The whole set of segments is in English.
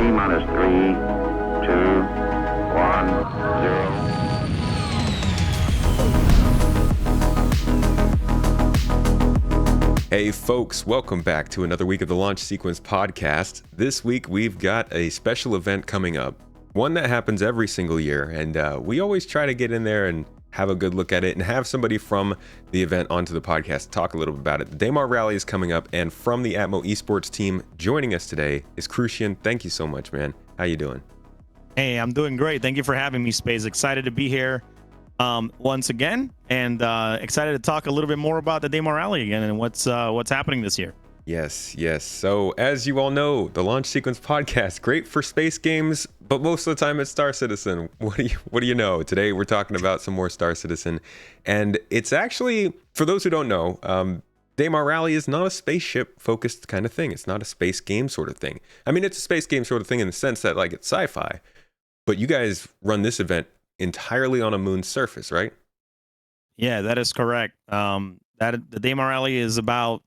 T-minus 3, 2, 1, 0. Hey folks, welcome back to another week of the Launch Sequence podcast. This week we've got a special event coming up, one that happens every single year, and we always try to get in there and have a good look at it and have somebody from the event onto the podcast to talk a little bit about it. The Daymar Rally is coming up, and from the ATMO E-Sports team joining us today is Crucian. Thank you so much, man. How you doing? Hey, I'm doing great. Thank you for having me, Space. Excited to be here once again, and excited to talk a little bit more about the Daymar Rally again and what's happening this year. Yes. So as you all know, the Launch Sequence podcast, great for space games, but most of the time it's Star Citizen. What do you know? Today we're talking about some more Star Citizen, and it's actually, for those who don't know, Daymar Rally is not a spaceship focused kind of thing. It's not a space game sort of thing. I mean, it's a space game sort of thing in the sense that like it's sci-fi, but you guys run this event entirely on a moon's surface, right? Yeah, that is correct. The Daymar Rally is about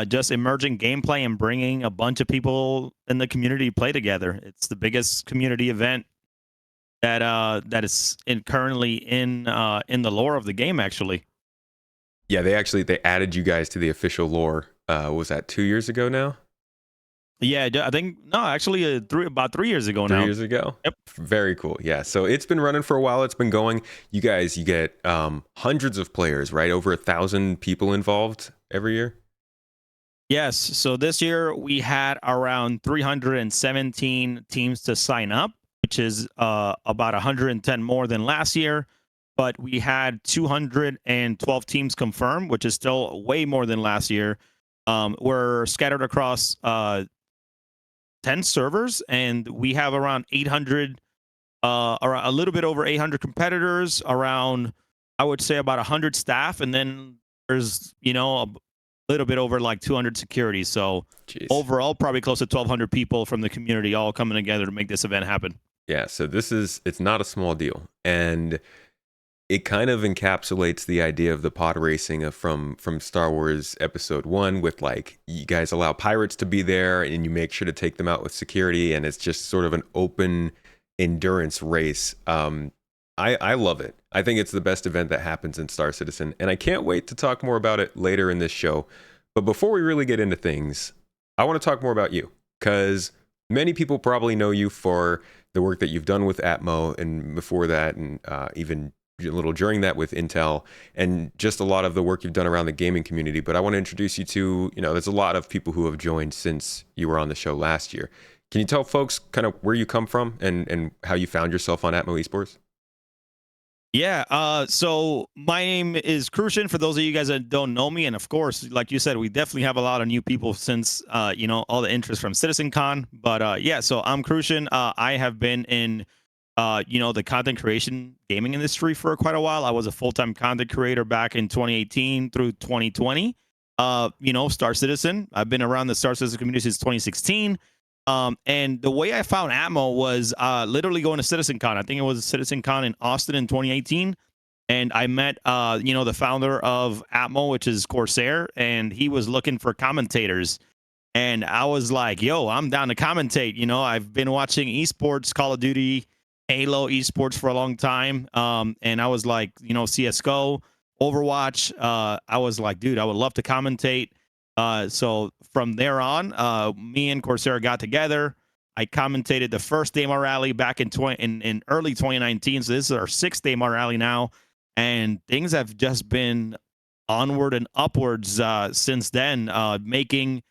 just emerging gameplay and bringing a bunch of people in the community to play together. It's the biggest community event that is currently in the lore of the game, actually. Yeah, they added you guys to the official lore. Was that 2 years ago now? Yeah, I think no, actually, about 3 years ago now. 3 years ago. Yep. Very cool. Yeah. So it's been running for a while. It's been going. You guys, you get hundreds of players, right? Over 1,000 people involved every year. Yes. So this year we had around 317 teams to sign up, which is about 110 more than last year. But we had 212 teams confirmed, which is still way more than last year. We're scattered across 10 servers, and we have around 800, or a little bit over 800 competitors, around, I would say, about 100 staff, and then there's, a little bit over like 200 security. So Jeez. Overall, probably close to 1,200 people from the community all coming together to make this event happen. Yeah. So it's not a small deal. And it kind of encapsulates the idea of the pod racing from Star Wars Episode 1 with, like, you guys allow pirates to be there and you make sure to take them out with security, and it's just sort of an open endurance race. I love it. I think it's the best event that happens in Star Citizen, and I can't wait to talk more about it later in this show. But before we really get into things, I want to talk more about you, because many people probably know you for the work that you've done with ATMO, and before that, and even a little during that with Intel, and just a lot of the work you've done around the gaming community. But I want to introduce you to, there's a lot of people who have joined since you were on the show last year. Can you tell folks kind of where you come from and how you found yourself on ATMO Esports? Yeah, so my name is Crucian, for those of you guys that don't know me. And of course, like you said, we definitely have a lot of new people since, all the interest from CitizenCon. But yeah, so I'm Crucian. I have been in, the content creation gaming industry for quite a while. I was a full-time content creator back in 2018 through 2020. Star Citizen. I've been around the Star Citizen community since 2016. And the way I found ATMO was literally going to CitizenCon. I think it was CitizenCon in Austin in 2018. And I met, the founder of ATMO, which is Corsair, and he was looking for commentators. And I was like, yo, I'm down to commentate. I've been watching esports, Call of Duty, Halo esports for a long time. And I was like, CSGO, Overwatch. I was like, dude, I would love to commentate. So from there on, me and Corsair got together. I commentated the first Daymar Rally back in early 2019. So this is our sixth Daymar Rally now, and things have just been onward and upwards since then, making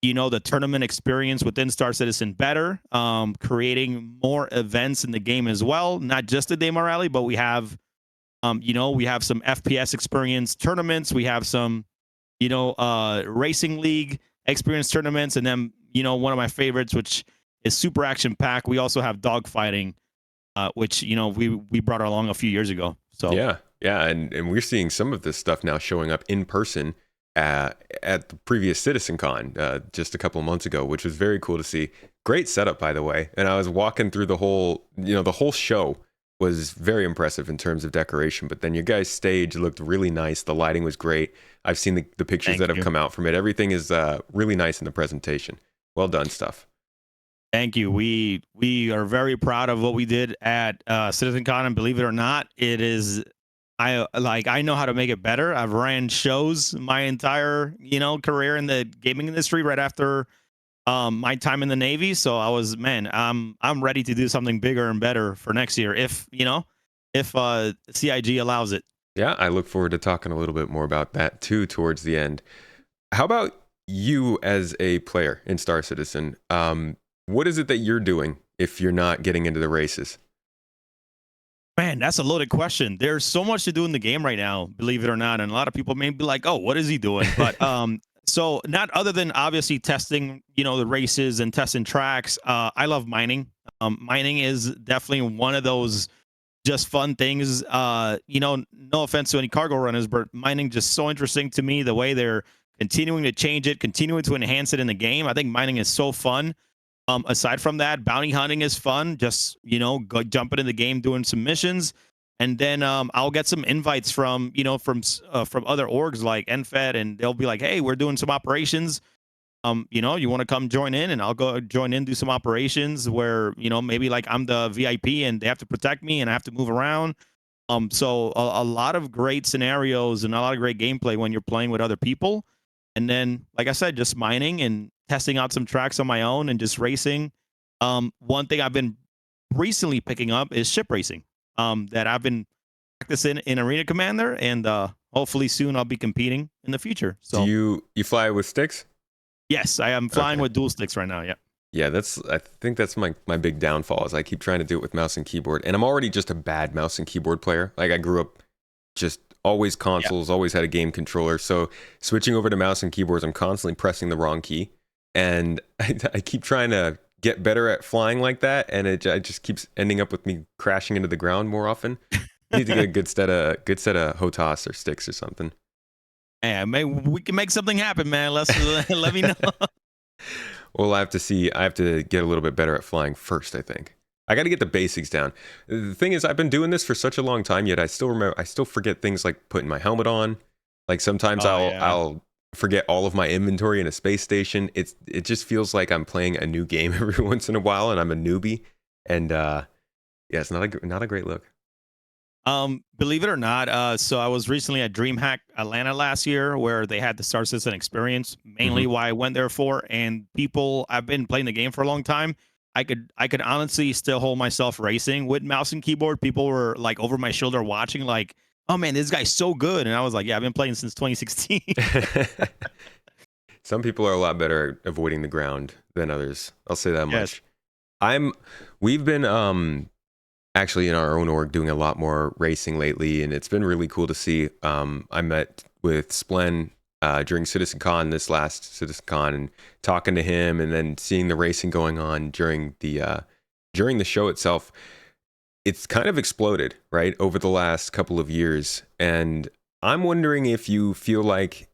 the tournament experience within Star Citizen better, creating more events in the game as well. Not just the Daymar Rally, but we have we have some FPS experience tournaments. We have some racing league experience tournaments, and then one of my favorites, which is super action packed. We also have dogfighting, which we brought along a few years ago. So yeah, and we're seeing some of this stuff now showing up in person at the previous CitizenCon just a couple of months ago, which was very cool to see. Great setup, by the way. And I was walking through the whole show was very impressive in terms of decoration, but then your guys' stage looked really nice. The lighting was great. I've seen the pictures that have come out from it. Everything is really nice in the presentation. Well done stuff. Thank you. We are very proud of what we did at CitizenCon, and believe it or not, it is I know how to make it better. I've ran shows my entire career in the gaming industry right after my time in the Navy. So I was man, I'm ready to do something bigger and better for next year if CIG allows it. Yeah, I look forward to talking a little bit more about that too towards the end. How about you as a player in Star Citizen? What is it that you're doing if you're not getting into the races? Man, that's a loaded question. There's so much to do in the game right now, believe it or not, and a lot of people may be like, "Oh, what is he doing?" But so not other than obviously testing, the races and testing tracks. I love mining. Mining is definitely one of those just fun things. No offense to any cargo runners, but mining just so interesting to me. The way they're continuing to change it, continuing to enhance it in the game. I think mining is so fun. Aside from that, bounty hunting is fun. Just jumping in the game, doing some missions, and then I'll get some invites from from other orgs like NFED, and they'll be like, "Hey, we're doing some operations. You want to come join in?" And I'll go join in, do some operations where maybe like I'm the VIP and they have to protect me and I have to move around. So a lot of great scenarios and a lot of great gameplay when you're playing with other people. And then, like I said, just mining and testing out some tracks on my own and just racing. One thing I've been recently picking up is ship racing. That I've been practicing in Arena Commander, and hopefully soon I'll be competing in the future. Do So you fly with sticks? yes, I am flying Okay. with dual sticks right now. Yeah. Yeah, I think that's my big downfall is I keep trying to do it with mouse and keyboard, and I'm already just a bad mouse and keyboard player. Like I grew up just always consoles, always had a game controller. So switching over to mouse and keyboards, I'm constantly pressing the wrong key, and I keep trying to get better at flying like that, and it just keeps ending up with me crashing into the ground more often. Need to get a good set of HOTAS or sticks or something. Yeah, maybe we can make something happen, man. Let me know. Well, I have to get a little bit better at flying first, I think. I got to get the basics down. The thing is, I've been doing this for such a long time, yet I still forget things like putting my helmet on. Like sometimes Oh, yeah. I'll forget all of my inventory in a space station. It just feels like I'm playing a new game every once in a while, and I'm a newbie. And yeah, it's not a great look. Believe it or not, so I was recently at DreamHack Atlanta last year where they had the Star Citizen experience, mainly Mhm. why I went there for. And people, I've been playing the game for a long time. I could honestly still hold myself racing with mouse and keyboard. People were like over my shoulder watching, like, "Oh man, this guy's so good." And I was like, "Yeah, I've been playing since 2016." Some people are a lot better at avoiding the ground than others. I'll say that Yes. much. We've been actually in our own org doing a lot more racing lately, and it's been really cool to see. I met with Splen during CitizenCon, this last CitizenCon, and talking to him, and then seeing the racing going on during the show itself. It's kind of exploded, right, over the last couple of years, and I'm wondering if you feel like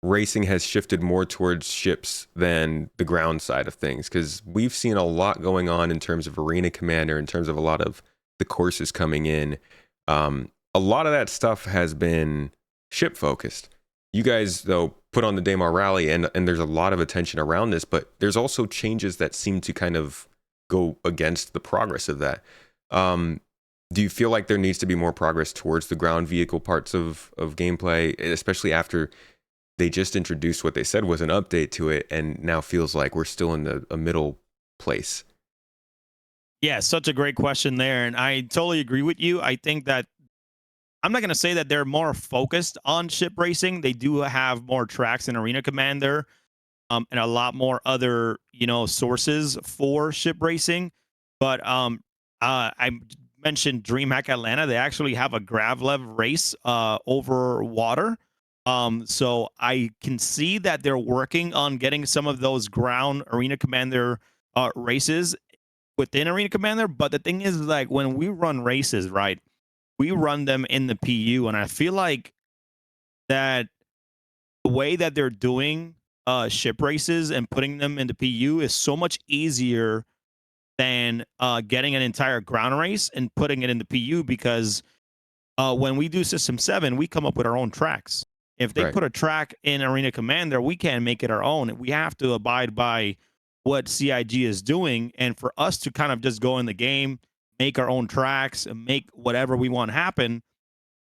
racing has shifted more towards ships than the ground side of things, because we've seen a lot going on in terms of Arena Commander, in terms of a lot of the courses coming in. A lot of that stuff has been ship focused. You guys, though, put on the Daymar Rally, and there's a lot of attention around this, but there's also changes that seem to kind of go against the progress of that. Do you feel like there needs to be more progress towards the ground vehicle parts of gameplay, especially after they just introduced what they said was an update to it, and now feels like we're still in a middle place? Yeah, such a great question there. And I totally agree with you. I think that I'm not going to say that they're more focused on ship racing. They do have more tracks in Arena Commander, and a lot more other, sources for ship racing. But I mentioned DreamHack Atlanta. They actually have a Gravlev race over water. So I can see that they're working on getting some of those ground Arena Commander races within Arena Commander. But the thing is, like, when we run races, right, we run them in the PU, and I feel like that the way that they're doing ship races and putting them in the PU is so much easier than getting an entire ground race and putting it in the PU, because when we do System 7, we come up with our own tracks. If they Right. put a track in Arena Commander, we can't make it our own. We have to abide by what CIG is doing, and for us to kind of just go in the game, make our own tracks, and make whatever we want happen.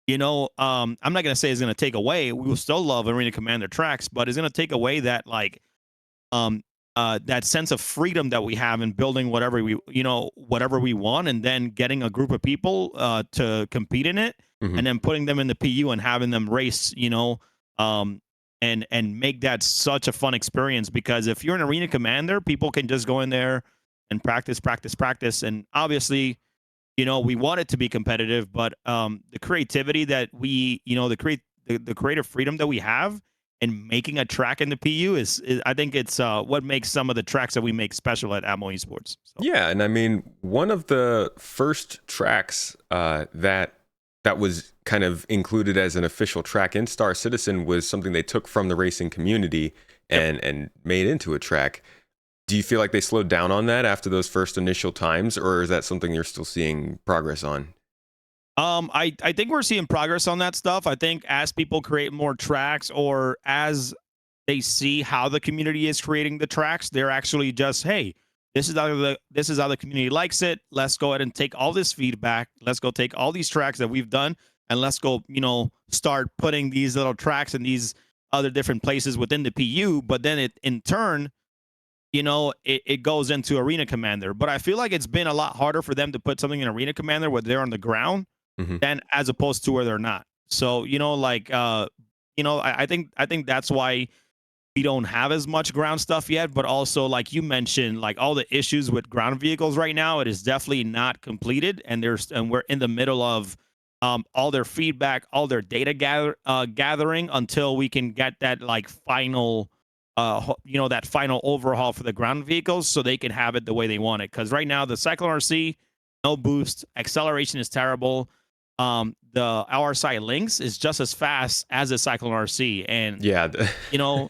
I'm not gonna say it's gonna take away. We will still love Arena Commander tracks, but it's gonna take away that um that sense of freedom that we have in building whatever we want, and then getting a group of people to compete in it, Mhm. and then putting them in the PU and having them race, um and make that such a fun experience. Because if you're an Arena Commander, people can just go in there and practice, and obviously, we want it to be competitive, but the creativity that the creative freedom that we have in making a track in the PU is I think it's what makes some of the tracks that we make special at ATMO Esports. So. Yeah, and I mean, one of the first tracks that was kind of included as an official track in Star Citizen was something they took from the racing community and made into a track. Do you feel like they slowed down on that after those first initial times, or is that something you're still seeing progress on? I think we're seeing progress on that stuff. I think as people create more tracks, or as they see how the community is creating the tracks, they're actually just, hey, this is how the community likes it. Let's go ahead and take all this feedback. Let's go take all these tracks that we've done, and let's go, start putting these little tracks in these other different places within the PU. But then it in turn, it goes into Arena Commander. But I feel like it's been a lot harder for them to put something in Arena Commander where they're on the ground Hmm. than as opposed to where they're not. So, I think that's why we don't have as much ground stuff yet. But also, like you mentioned, like all the issues with ground vehicles right now, it is definitely not completed, and we're in the middle of all their feedback, all their data gathering, until we can get that like final that final overhaul for the ground vehicles, so they can have it the way they want it. Because right now the Cyclone RC, no boost, acceleration is terrible. The RSI Lynx is just as fast as the Cyclone RC, and Yeah. you know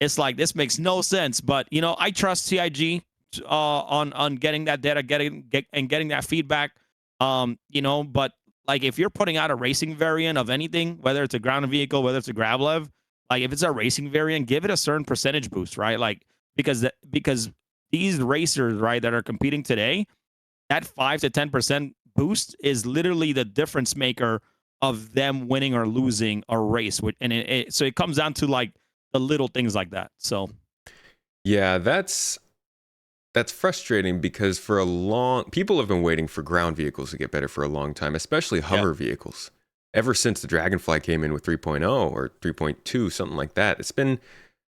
it's like, this makes no sense. But I trust CIG on getting that data, getting that feedback. But like, if you're putting out a racing variant of anything, whether it's a ground vehicle, whether it's a Gravlev, like if it's a racing variant, give it a certain percentage boost, right? Like, because these racers, right, that are competing today, that 5 to 10% boost is literally the difference maker of them winning or losing a race. And so it comes down to like the little things like that. So Yeah, that's frustrating because people have been waiting for ground vehicles to get better for a long time, especially yeah, hover vehicles. Ever since the Dragonfly came in with 3.0 or 3.2, something like that. It's been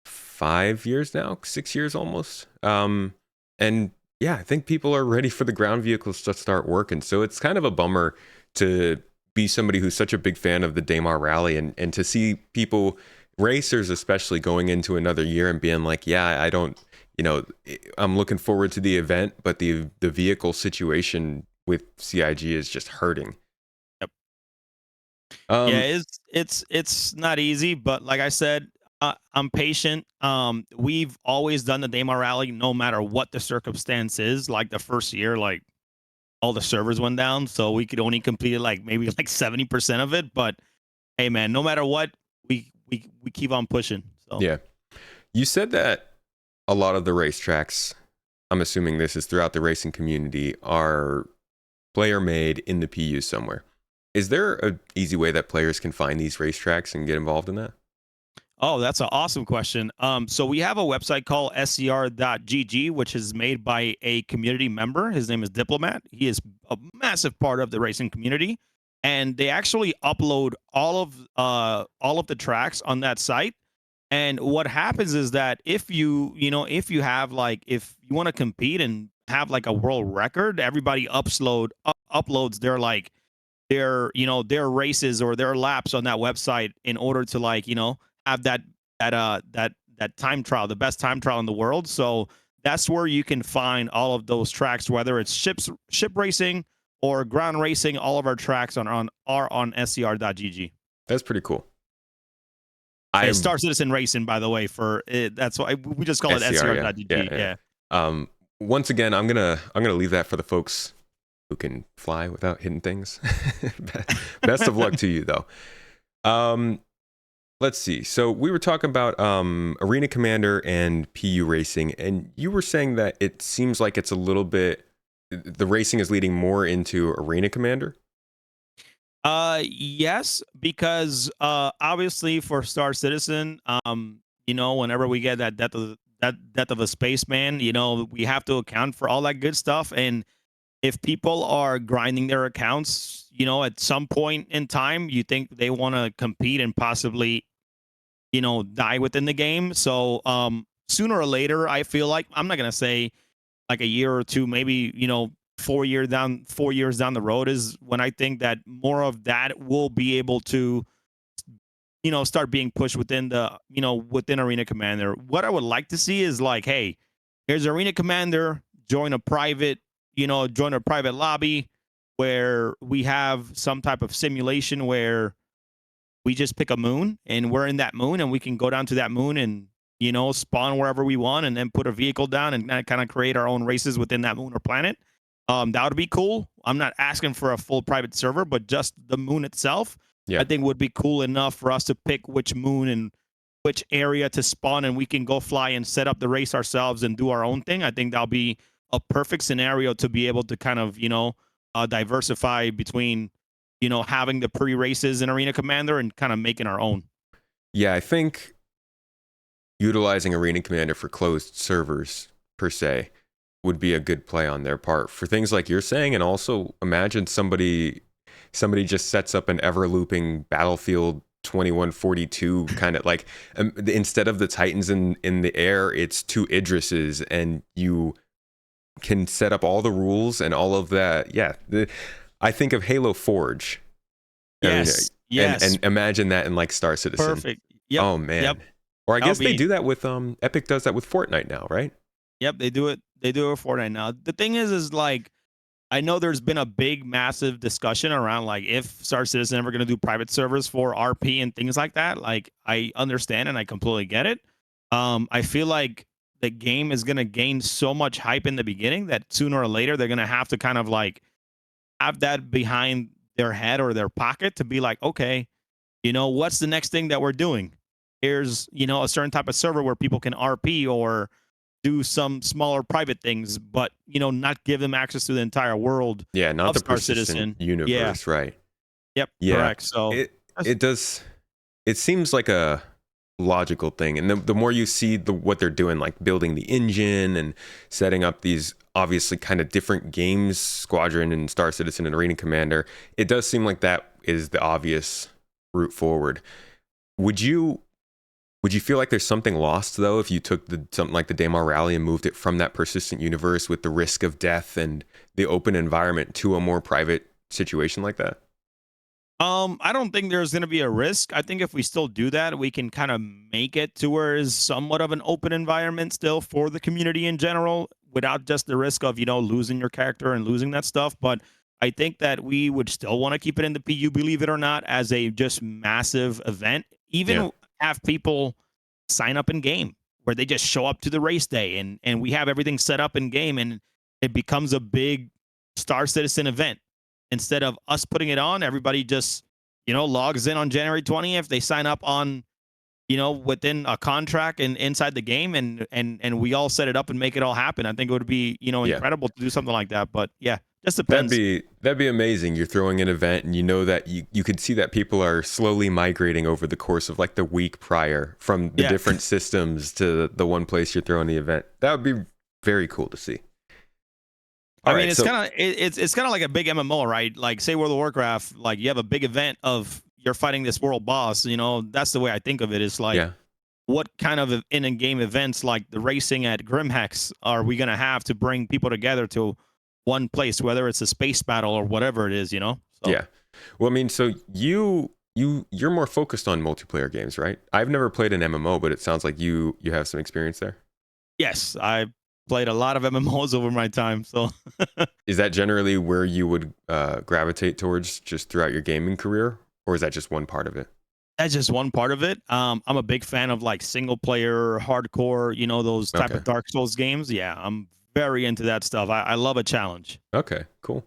5 years now, 6 years almost. And yeah, I think people are ready for the ground vehicles to start working. So it's kind of a bummer to be somebody who's such a big fan of the Daymar Rally, and to see people, racers especially, going into another year and being like, yeah, I don't, I'm looking forward to the event, but the vehicle situation with CIG is just hurting. yep. Yeah, Um, it's not easy, but like I said, I'm patient. We've always done the Daymar Rally no matter what the circumstance is. Like the first year, like all the servers went down, so we could only complete like maybe like 70% of it. But hey, man, no matter what, we keep on pushing. So yeah. You said that a lot of the racetracks, I'm assuming this is throughout the racing community, are player made in the PU somewhere. Is there an easy way that players can find these racetracks and get involved in that? Oh, that's an awesome question. So we have a website called scr.gg, which is made by a community member. His name is Diplomat. He is a massive part of the racing community, and they actually upload all of the tracks on that site. And what happens is that if you have like, if you want to compete and have like a world record, everybody uploads their like their races or their laps on that website in order to like have that time trial, the best time trial in the world. So that's where you can find all of those tracks, whether it's ship racing or ground racing. All of our tracks are on scr.gg. That's pretty cool. It's I'm Star Citizen Racing, by the way. For it, that's why we just call it SCR, yeah, scr.gg. yeah, Yeah. Once again, I'm gonna leave that for the folks who can fly without hitting things. Best of luck to you, though. Um, let's see. So we were talking about Arena Commander and PU racing, and you were saying that it seems like it's a little bit, the racing is leading more into Arena Commander. Yes, because obviously for Star Citizen, whenever we get that death of a spaceman, we have to account for all that good stuff. And if people are grinding their accounts, at some point in time, you think they want to compete and possibly, die within the game. So sooner or later, I feel like, I'm not gonna say like a year or two, maybe 4 years down the road is when I think that more of that will be able to start being pushed within within Arena Commander. What I would like to see is like, hey, here's Arena Commander, join a private lobby where we have some type of simulation where we just pick a moon and we're in that moon and we can go down to that moon and spawn wherever we want and then put a vehicle down and kind of create our own races within that moon or planet. That would be cool. I'm not asking for a full private server, but just the moon itself, Yeah. I think would be cool enough for us to pick which moon and which area to spawn, and we can go fly and set up the race ourselves and do our own thing. I think that'll be a perfect scenario to be able to kind of diversify between having the pre races in Arena Commander and kind of making our own. Yeah, I think utilizing Arena Commander for closed servers per se would be a good play on their part for things like you're saying. And also imagine somebody just sets up an ever looping Battlefield 2142 kind of like, instead of the Titans in the air, it's two Idrises, and you can set up all the rules and all of that. Yeah, I think of Halo Forge. Yes. Yes. And imagine that in like Star Citizen. Perfect. Yep. Oh man. Yep. Or I guess they do that with Epic does that with Fortnite now, right? Yep, they do it. They do it with Fortnite now. The thing is like, I know there's been a big, massive discussion around like if Star Citizen ever going to do private servers for RP and things like that. Like, I understand and I completely get it. I feel like the game is going to gain so much hype in the beginning that sooner or later they're going to have to kind of like have that behind their head or their pocket to be like, okay, what's the next thing that we're doing? Here's, a certain type of server where people can RP or do some smaller private things, but not give them access to the entire world. Yeah, not of the Star persistent Citizen universe, Yeah. right? Yep. Yeah, Correct. So it does. It seems like a logical thing, and the more you see what they're doing, like building the engine and setting up these obviously kind of different games, Squadron and Star Citizen and Arena Commander, it does seem like that is the obvious route forward. Would you feel like there's something lost though if you took something like the Daymar Rally and moved it from that persistent universe with the risk of death and the open environment to a more private situation like that? I don't think there's going to be a risk. I think if we still do that, we can kind of make it to where it's somewhat of an open environment still for the community in general, without just the risk of losing your character and losing that stuff. But I think that we would still want to keep it in the PU, believe it or not, as a just massive event. Even Yeah. have people sign up in game where they just show up to the race day, and we have everything set up in game, and it becomes a big Star Citizen event. Instead of us putting it on, everybody just logs in on January 20th. They sign up on within a contract and inside the game, and we all set it up and make it all happen. I think it would be Yeah. incredible to do something like that. But yeah, just depends. That'd be amazing. You're throwing an event, and you know that you could see that people are slowly migrating over the course of like the week prior from the different systems to the one place you're throwing the event. That would be very cool to see. I mean, it's kind of like a big MMO, right? Like, say World of Warcraft, like you have a big event of you're fighting this world boss. That's the way I think of it. It's like, what kind of in-game events like the racing at Grimhex are we gonna have to bring people together to one place, whether it's a space battle or whatever it is, So. Yeah. Well, I mean, so you're more focused on multiplayer games, right? I've never played an MMO, but it sounds like you have some experience there. Yes, I played a lot of MMOs over my time. So is that generally where you would gravitate towards just throughout your gaming career, or is that just one part of it? That's just one part of it. I'm a big fan of like single player, hardcore, those type of Dark Souls games. Yeah, I'm very into that stuff. I love a challenge. Okay, cool.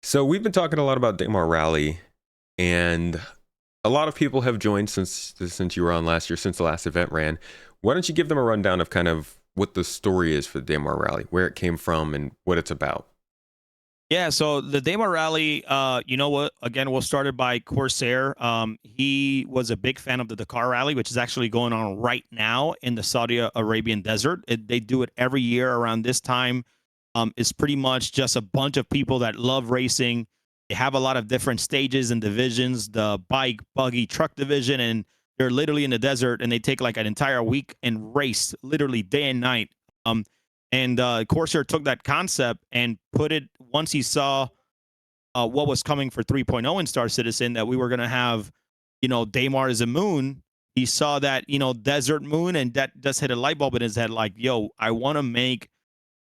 So we've been talking a lot about Daymar Rally, and a lot of people have joined since you were on last year, since the last event ran. Why don't you give them a rundown of kind of what the story is for the Daymar Rally, where it came from, and what it's about? Yeah, so the Daymar Rally, you know what? Again, was started by Corsair. He was a big fan of the Dakar Rally, which is actually going on right now in the Saudi Arabian desert. They do it every year around this time. It's pretty much just a bunch of people that love racing. They have a lot of different stages and divisions, the bike, buggy, truck division, and they're literally in the desert, and they take like an entire week and race literally day and night. Um, and Corsair took that concept and put it, once he saw what was coming for 3.0 in Star Citizen, that we were going to have, Daymar as a moon. He saw that, desert moon, and that just hit a light bulb in his head like, yo, I want to make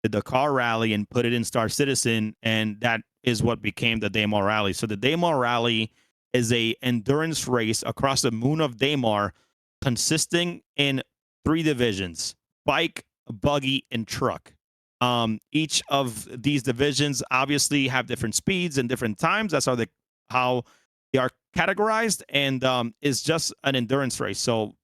the Dakar Rally and put it in Star Citizen. And that is what became the Daymar Rally. So the Daymar Rally is a endurance race across the moon of Daymar, consisting in 3 divisions: bike, buggy, and truck. Each of these divisions obviously have different speeds and different times. That's how they are categorized, and is just an endurance race. So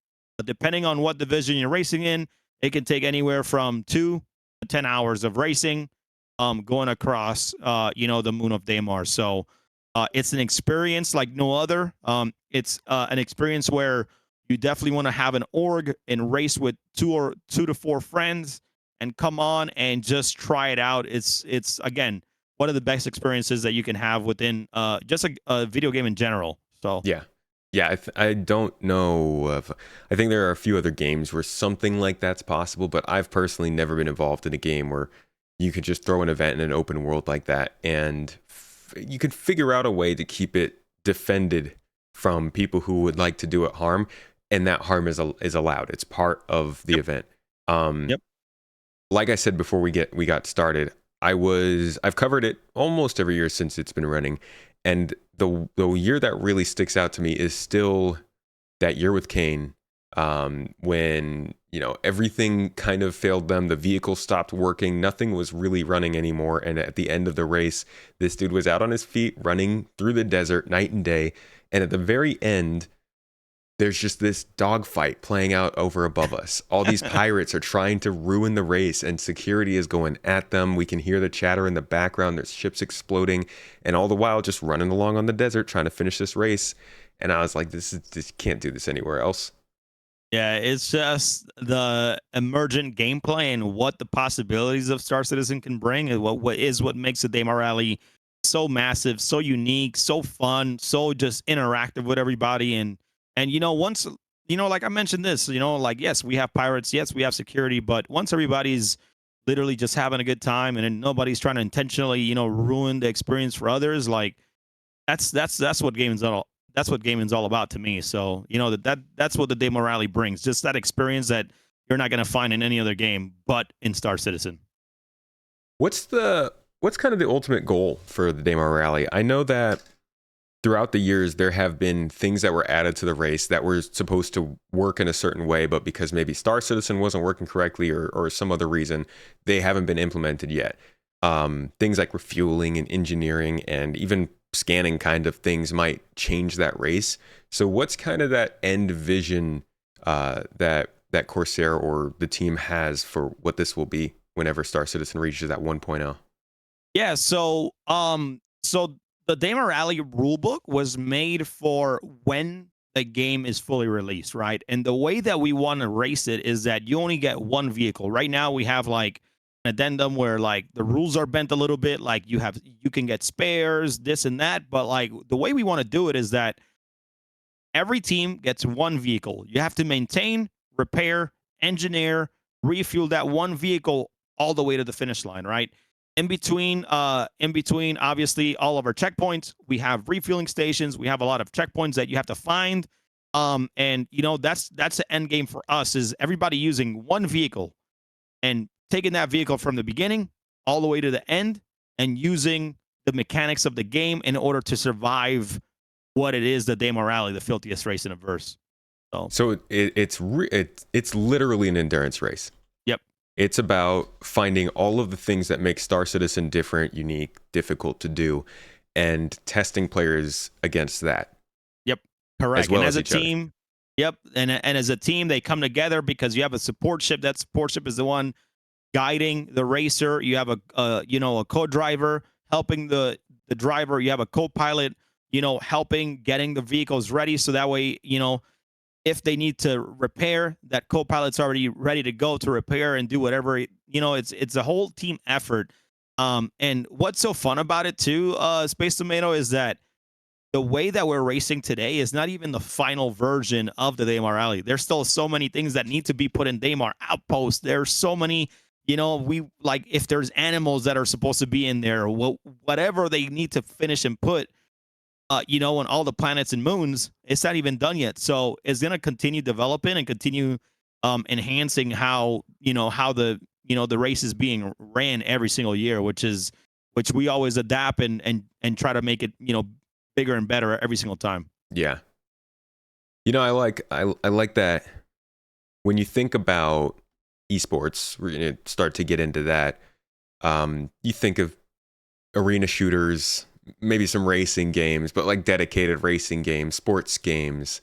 depending on what division you're racing in, it can take anywhere from 2 to 10 hours of racing, going across the moon of Daymar. So it's an experience like no other. It's an experience where you definitely want to have an org and race with 2 to 4 friends and come on and just try it out. It's again one of the best experiences that you can have within just a video game in general. So Yeah, I don't know of. I think there are a few other games where something like that's possible, but I've personally never been involved in a game where you could just throw an event in an open world like that, and you could figure out a way to keep it defended from people who would like to do it harm, and that harm is allowed. It's part of the event. Yep. Like I said before we got started, I've covered it almost every year since it's been running, and the year that really sticks out to me is still that year with Kane, when everything kind of failed them. The vehicle stopped working, nothing was really running anymore, and at the end of the race, this dude was out on his feet running through the desert night and day, and at the very end, there's just this dogfight playing out over above us. All these pirates are trying to ruin the race, and security is going at them. We can hear the chatter in the background. There's ships exploding, and all the while just running along on the desert trying to finish this race. And I was like, this can't do this anywhere else. Yeah, it's just the emergent gameplay and what the possibilities of Star Citizen can bring, and what makes the Daymar Rally so massive, so unique, so fun, so just interactive with everybody. And once like I mentioned this, like, yes, we have pirates, yes, we have security, but once everybody's literally just having a good time, and then nobody's trying to intentionally ruin the experience for others, like that's what gaming's all about to me. So that's what the Daymar Rally brings, just that experience that you're not going to find in any other game but in Star Citizen. What's kind of the ultimate goal for the Daymar Rally? I know that throughout the years, there have been things that were added to the race that were supposed to work in a certain way, but because maybe Star Citizen wasn't working correctly, or some other reason, they haven't been implemented yet. Things like refueling and engineering and even scanning kind of things might change that race. So what's kind of that end vision that Corsair or the team has for what this will be whenever Star Citizen reaches that 1.0? Yeah, so the Daymar Rally rulebook was made for when the game is fully released, right? And the way that we want to race it is that you only get one vehicle. Right now, we have like an addendum where like the rules are bent a little bit. Like you can get spares, this and that. But like the way we want to do it is that every team gets one vehicle. You have to maintain, repair, engineer, refuel that one vehicle all the way to the finish line, right? In between, obviously, all of our checkpoints, we have refueling stations. We have a lot of checkpoints that you have to find. And that's the end game for us, is everybody using one vehicle and taking that vehicle from the beginning all the way to the end, and using the mechanics of the game in order to survive what it is, the Daymar Rally, the filthiest race in a verse. So it's literally an endurance race. Yep. It's about finding all of the things that make Star Citizen different, unique, difficult to do, and testing players against that. Yep. as Correct. And well as as a each other. team, yep. And as a team, they come together because you have a support ship. That support ship is the one guiding the racer. You have a co-driver helping the driver. You have a co-pilot, helping getting the vehicles ready. So that way, if they need to repair, that co-pilot's already ready to go to repair and do whatever. It's a whole team effort. And what's so fun about it too, Space Tomato, is that the way that we're racing today is not even the final version of the Daymar Rally. There's still so many things that need to be put in Daymar Outpost. There's so many, we like if there's animals that are supposed to be in there, whatever they need to finish and put, on all the planets and moons, it's not even done yet. So it's gonna continue developing and continue enhancing how the race is being ran every single year, which we always adapt and try to make it bigger and better every single time. Yeah. I like that when you think about esports, we're gonna start to get into that. You think of arena shooters, maybe some racing games, but like dedicated racing games, sports games.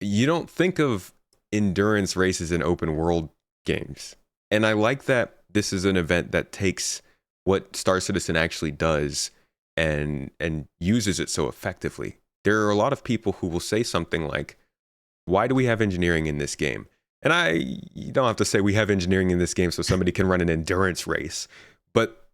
You don't think of endurance races in open world games. And I like that this is an event that takes what Star Citizen actually does and uses it so effectively. There are a lot of people who will say something like, why do we have engineering in this game? And you don't have to say we have engineering in this game so somebody can run an endurance race, but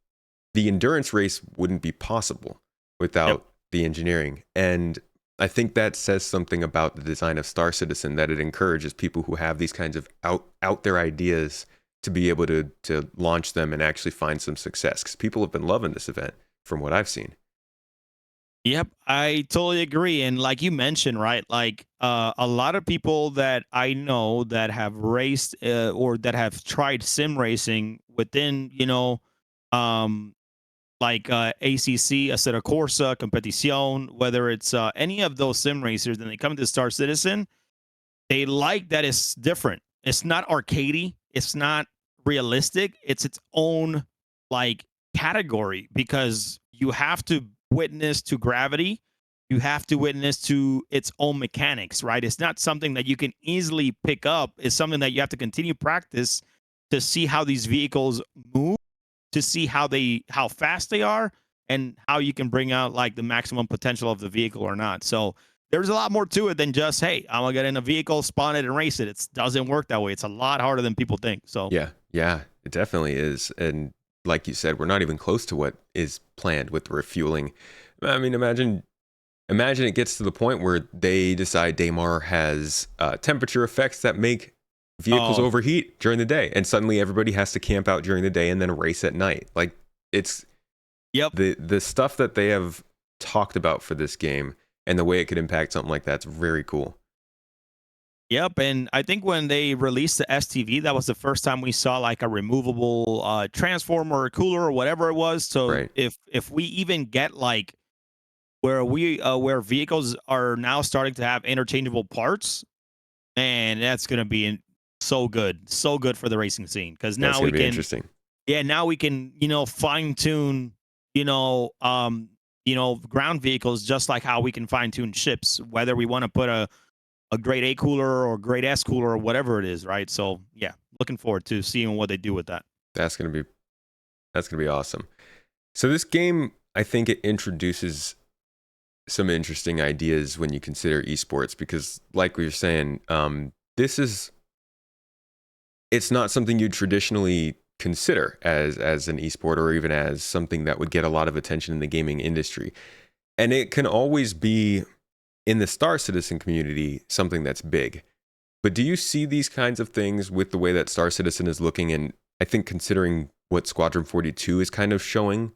the endurance race wouldn't be possible without the engineering. And I think that says something about the design of Star Citizen, that it encourages people who have these kinds of out there ideas to be able to launch them and actually find some success, because people have been loving this event from what I've seen. Yep, I totally agree. And like you mentioned, right? Like a lot of people that I know that have raced or that have tried sim racing within, um, like ACC, Acera Corsa, Competición, whether it's any of those sim racers, and they come to Star Citizen, they like that it's different. It's not arcadey. It's not realistic. It's its own like category because you have to witness to gravity. You have to witness to its own mechanics, right? It's not something that you can easily pick up. It's something that you have to continue practice to see how these vehicles move, to see how fast they are, and how you can bring out like the maximum potential of the vehicle or not. So there's a lot more to it than just, hey, I'm gonna get in a vehicle, spawn it, and race it. It doesn't work that way. It's a lot harder than people think. So Yeah, it definitely is. And like you said, we're not even close to what is planned with refueling. I mean, imagine it gets to the point where they decide Daymar has temperature effects that make vehicles overheat during the day, and suddenly everybody has to camp out during the day and then race at night. Like, it's the stuff that they have talked about for this game and the way it could impact something like that's very cool. Yep, and I think when they released the STV, that was the first time we saw like a removable transformer or cooler or whatever it was. So Right. if we even get like where vehicles are now starting to have interchangeable parts, man, that's gonna be so good for the racing scene because That's now going we to be can, interesting. yeah, now we can fine tune ground vehicles just like how we can fine tune ships, whether we want to put a grade A cooler or grade S cooler or whatever it is, right? So yeah, looking forward to seeing what they do with that. That's going to be awesome. So this game, I think it introduces some interesting ideas when you consider esports, because like we were saying, it's not something you traditionally consider as an esport, or even as something that would get a lot of attention in the gaming industry. And it can always be, in the Star Citizen community, something that's big. But do you see these kinds of things with the way that Star Citizen is looking? And I think considering what Squadron 42 is kind of showing,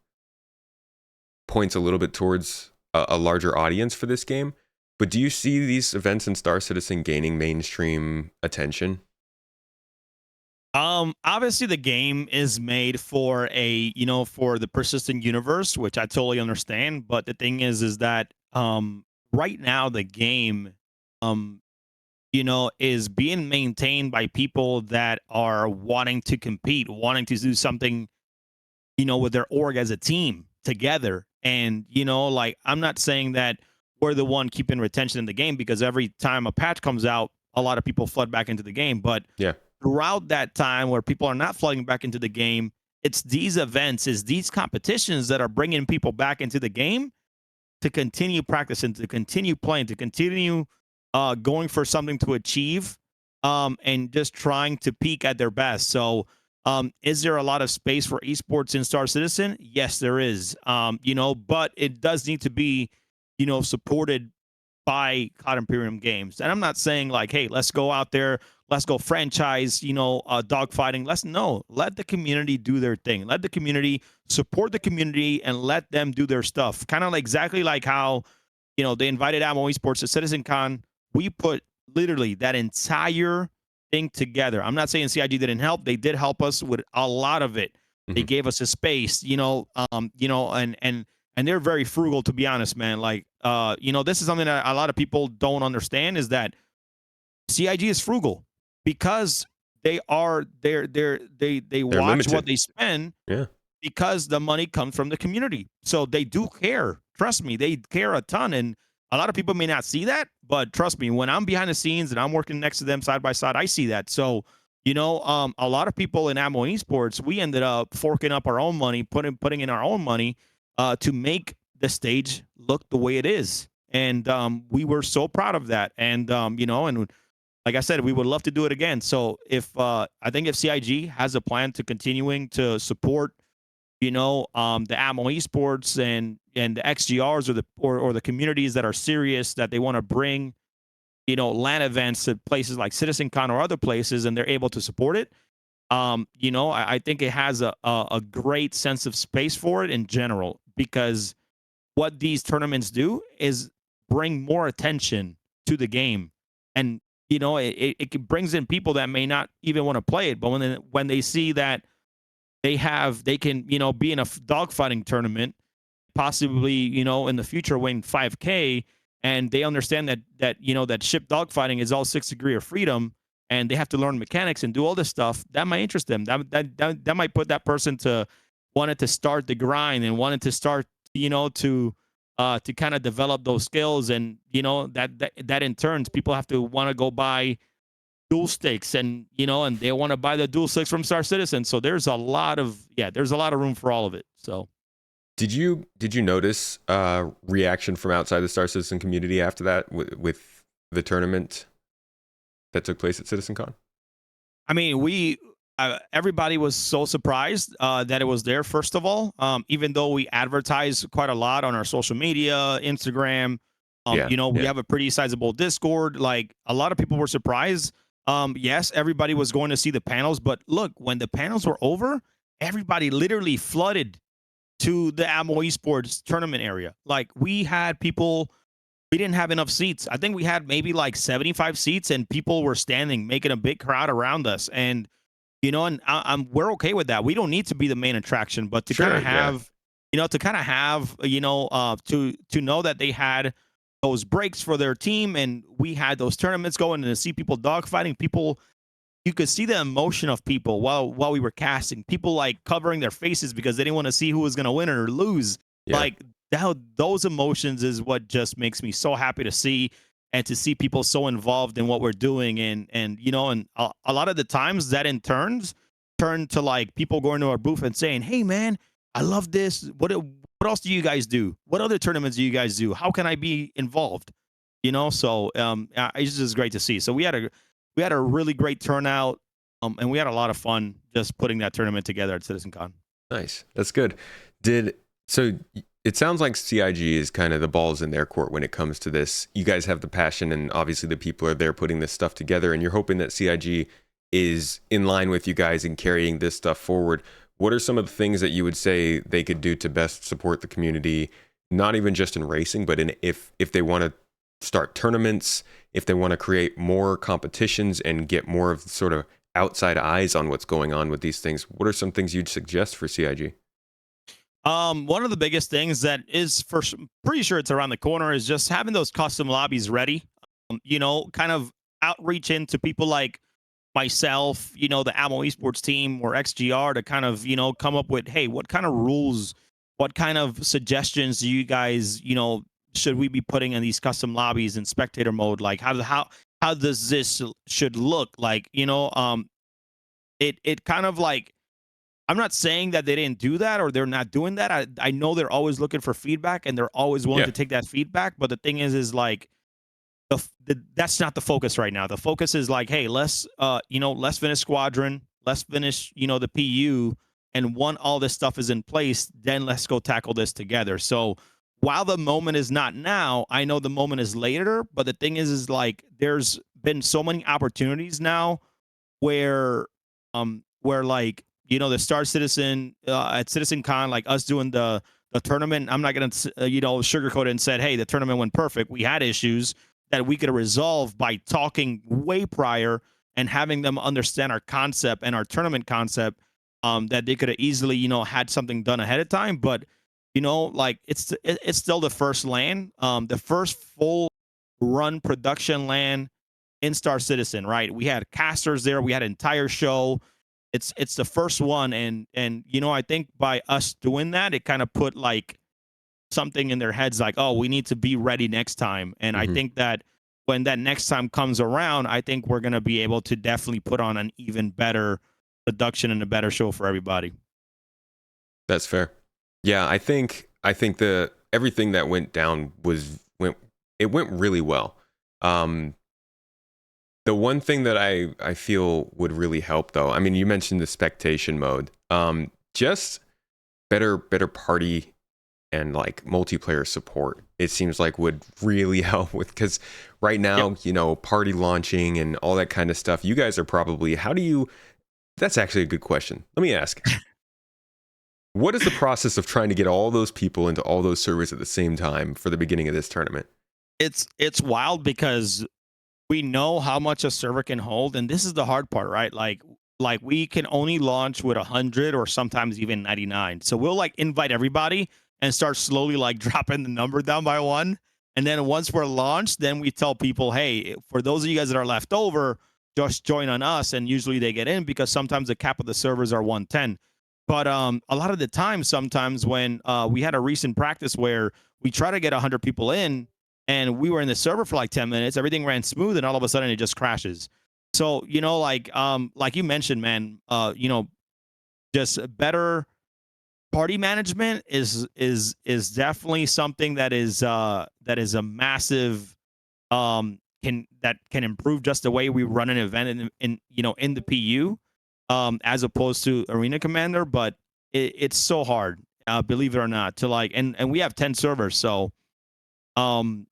points a little bit towards a larger audience for this game. But do you see these events in Star Citizen gaining mainstream attention? Obviously the game is made for for the persistent universe, which I totally understand. But the thing is that right now the game um is being maintained by people that are wanting to compete, wanting to do something, with their org as a team together. And, like, I'm not saying that we're the one keeping retention in the game, because every time a patch comes out, a lot of people flood back into the game. But Yeah. throughout that time where people are not flooding back into the game, it's these events, is these competitions that are bringing people back into the game to continue practicing, to continue playing, to continue going for something to achieve, and just trying to peak at their best. So, is there a lot of space for esports in Star Citizen? Yes, there is. But it does need to be, supported by Cloud Imperium Games. And I'm not saying like, hey, let's go out there, let's go franchise, dogfighting. Let the community do their thing. Let the community support the community and let them do their stuff. Kind of like exactly like how, they invited ATMO Esports to CitizenCon. We put literally that entire thing together. I'm not saying CIG didn't help. They did help us with a lot of it. They Mhm. gave us a space, and they're very frugal, to be honest, man. Like, this is something that a lot of people don't understand, is that CIG is frugal because they They're watch what limited. they spend, Yeah. because the money comes from the community. So they do care. Trust me, they care a ton. And a lot of people may not see that, but trust me, when I'm behind the scenes and I'm working next to them side by side, I see that. So, a lot of people in ATMO Esports, we ended up forking up our own money, putting in our own money to make the stage look the way it is. And we were so proud of that. And, and like I said, we would love to do it again. So if I think if CIG has a plan to continuing to support, the ATMO Esports and the XGRs, or the communities that are serious, that they want to bring, LAN events to places like CitizenCon or other places, and they're able to support it. I think it has a great sense of space for it in general, because what these tournaments do is bring more attention to the game. And it brings in people that may not even want to play it, but when they see that they can be in a dogfighting tournament, possibly in the future win 5K, and they understand that ship dogfighting is all 6 degree of freedom, and they have to learn mechanics and do all this stuff, that might interest them. That might put that person to wanted to start the grind, and wanted to start to kind of develop those skills. And that in turns, people have to want to go buy dual sticks, and they want to buy the dual sticks from Star Citizen. So there's a lot of room for all of it. So Did you notice reaction from outside the Star Citizen community after that with the tournament that took place at CitizenCon? I mean, everybody was so surprised that it was there. First of all, even though we advertise quite a lot on our social media, Instagram, Yeah. we Yeah. have a pretty sizable Discord. Like, a lot of people were surprised. Yes, everybody was going to see the panels, but look, when the panels were over, everybody literally flooded to the ATMO Esports tournament area. Like, we had people, we didn't have enough seats. I think we had maybe like 75 seats, and people were standing, making a big crowd around us. And and we're okay with that. We don't need to be the main attraction, but to kind Sure. of Yeah. have, to know that they had those breaks for their team, and we had those tournaments going, and to see people dogfighting, people, you could see the emotion of people while we were casting. People like covering their faces because they didn't want to see who was going to win or lose. Yeah. Like, those emotions is what just makes me so happy to see, and to see people so involved in what we're doing. And a lot of the times that in turn to like people going to our booth and saying, "Hey man, I love this. What else do you guys do? What other tournaments do you guys do? How can I be involved?" So it's just great to see. So we had a really great turnout, and we had a lot of fun just putting that tournament together at CitizenCon. Nice. That's good. It sounds like CIG is kind of the balls in their court when it comes to this. You guys have the passion, and obviously the people are there putting this stuff together, and you're hoping that CIG is in line with you guys in carrying this stuff forward. What are some of the things that you would say they could do to best support the community, not even just in racing, but if they want to start tournaments, if they want to create more competitions and get more of sort of outside eyes on what's going on with these things? What are some things you'd suggest for CIG? One of the biggest things that is pretty sure it's around the corner, is just having those custom lobbies ready. Kind of outreach into people like myself, the ATMO Esports team or XGR, to kind of, come up with, hey, what kind of rules, what kind of suggestions do you guys, should we be putting in these custom lobbies in spectator mode? Like how does this should look like? It kind of like, I'm not saying that they didn't do that or they're not doing that. I know they're always looking for feedback and they're always willing Yeah. to take that feedback. But the thing is like that's not the focus right now. The focus is like, hey, let's finish squadron, let's finish the PU, and when all this stuff is in place, then let's go tackle this together. So while the moment is not now, I know the moment is later. But the thing is like there's been so many opportunities now where like the Star Citizen at Citizen Con, like us doing the tournament. I'm not gonna sugarcoat it and said, hey, the tournament went perfect. We had issues that we could resolve by talking way prior and having them understand our concept and our tournament concept, that they could have easily had something done ahead of time. But like it's still the first LAN, the first full run production LAN in Star Citizen, right? We had casters there, we had an entire show. It's the first one, and I think by us doing that, it kind of put like something in their heads like, oh, we need to be ready next time. And I think that when that next time comes around, I think we're going to be able to definitely put on an even better production and a better show for everybody. That's fair. Yeah, I think the everything that went down went really well. The one thing that I feel would really help, though, I mean, you mentioned the spectation mode, just better party and like multiplayer support, it seems like would really help with, because right now, party launching and all that kind of stuff, you guys are probably, that's actually a good question. Let me ask. What is the process of trying to get all those people into all those servers at the same time for the beginning of this tournament? It's wild because we know how much a server can hold, and this is the hard part, right? Like we can only launch with 100 or sometimes even 99. So we'll like invite everybody and start slowly like dropping the number down by one. And then once we're launched, then we tell people, hey, for those of you guys that are left over, just join on us. And usually they get in because sometimes the cap of the servers are 110. But a lot of the time, sometimes when we had a recent practice where we try to get 100 people in, and we were in the server for like 10 minutes, everything ran smooth, and all of a sudden it just crashes. So like you mentioned, man, just better party management is definitely something that is a massive can improve just the way we run an event in the PU, as opposed to Arena Commander. But it's so hard, believe it or not, to like, and we have 10 servers, so like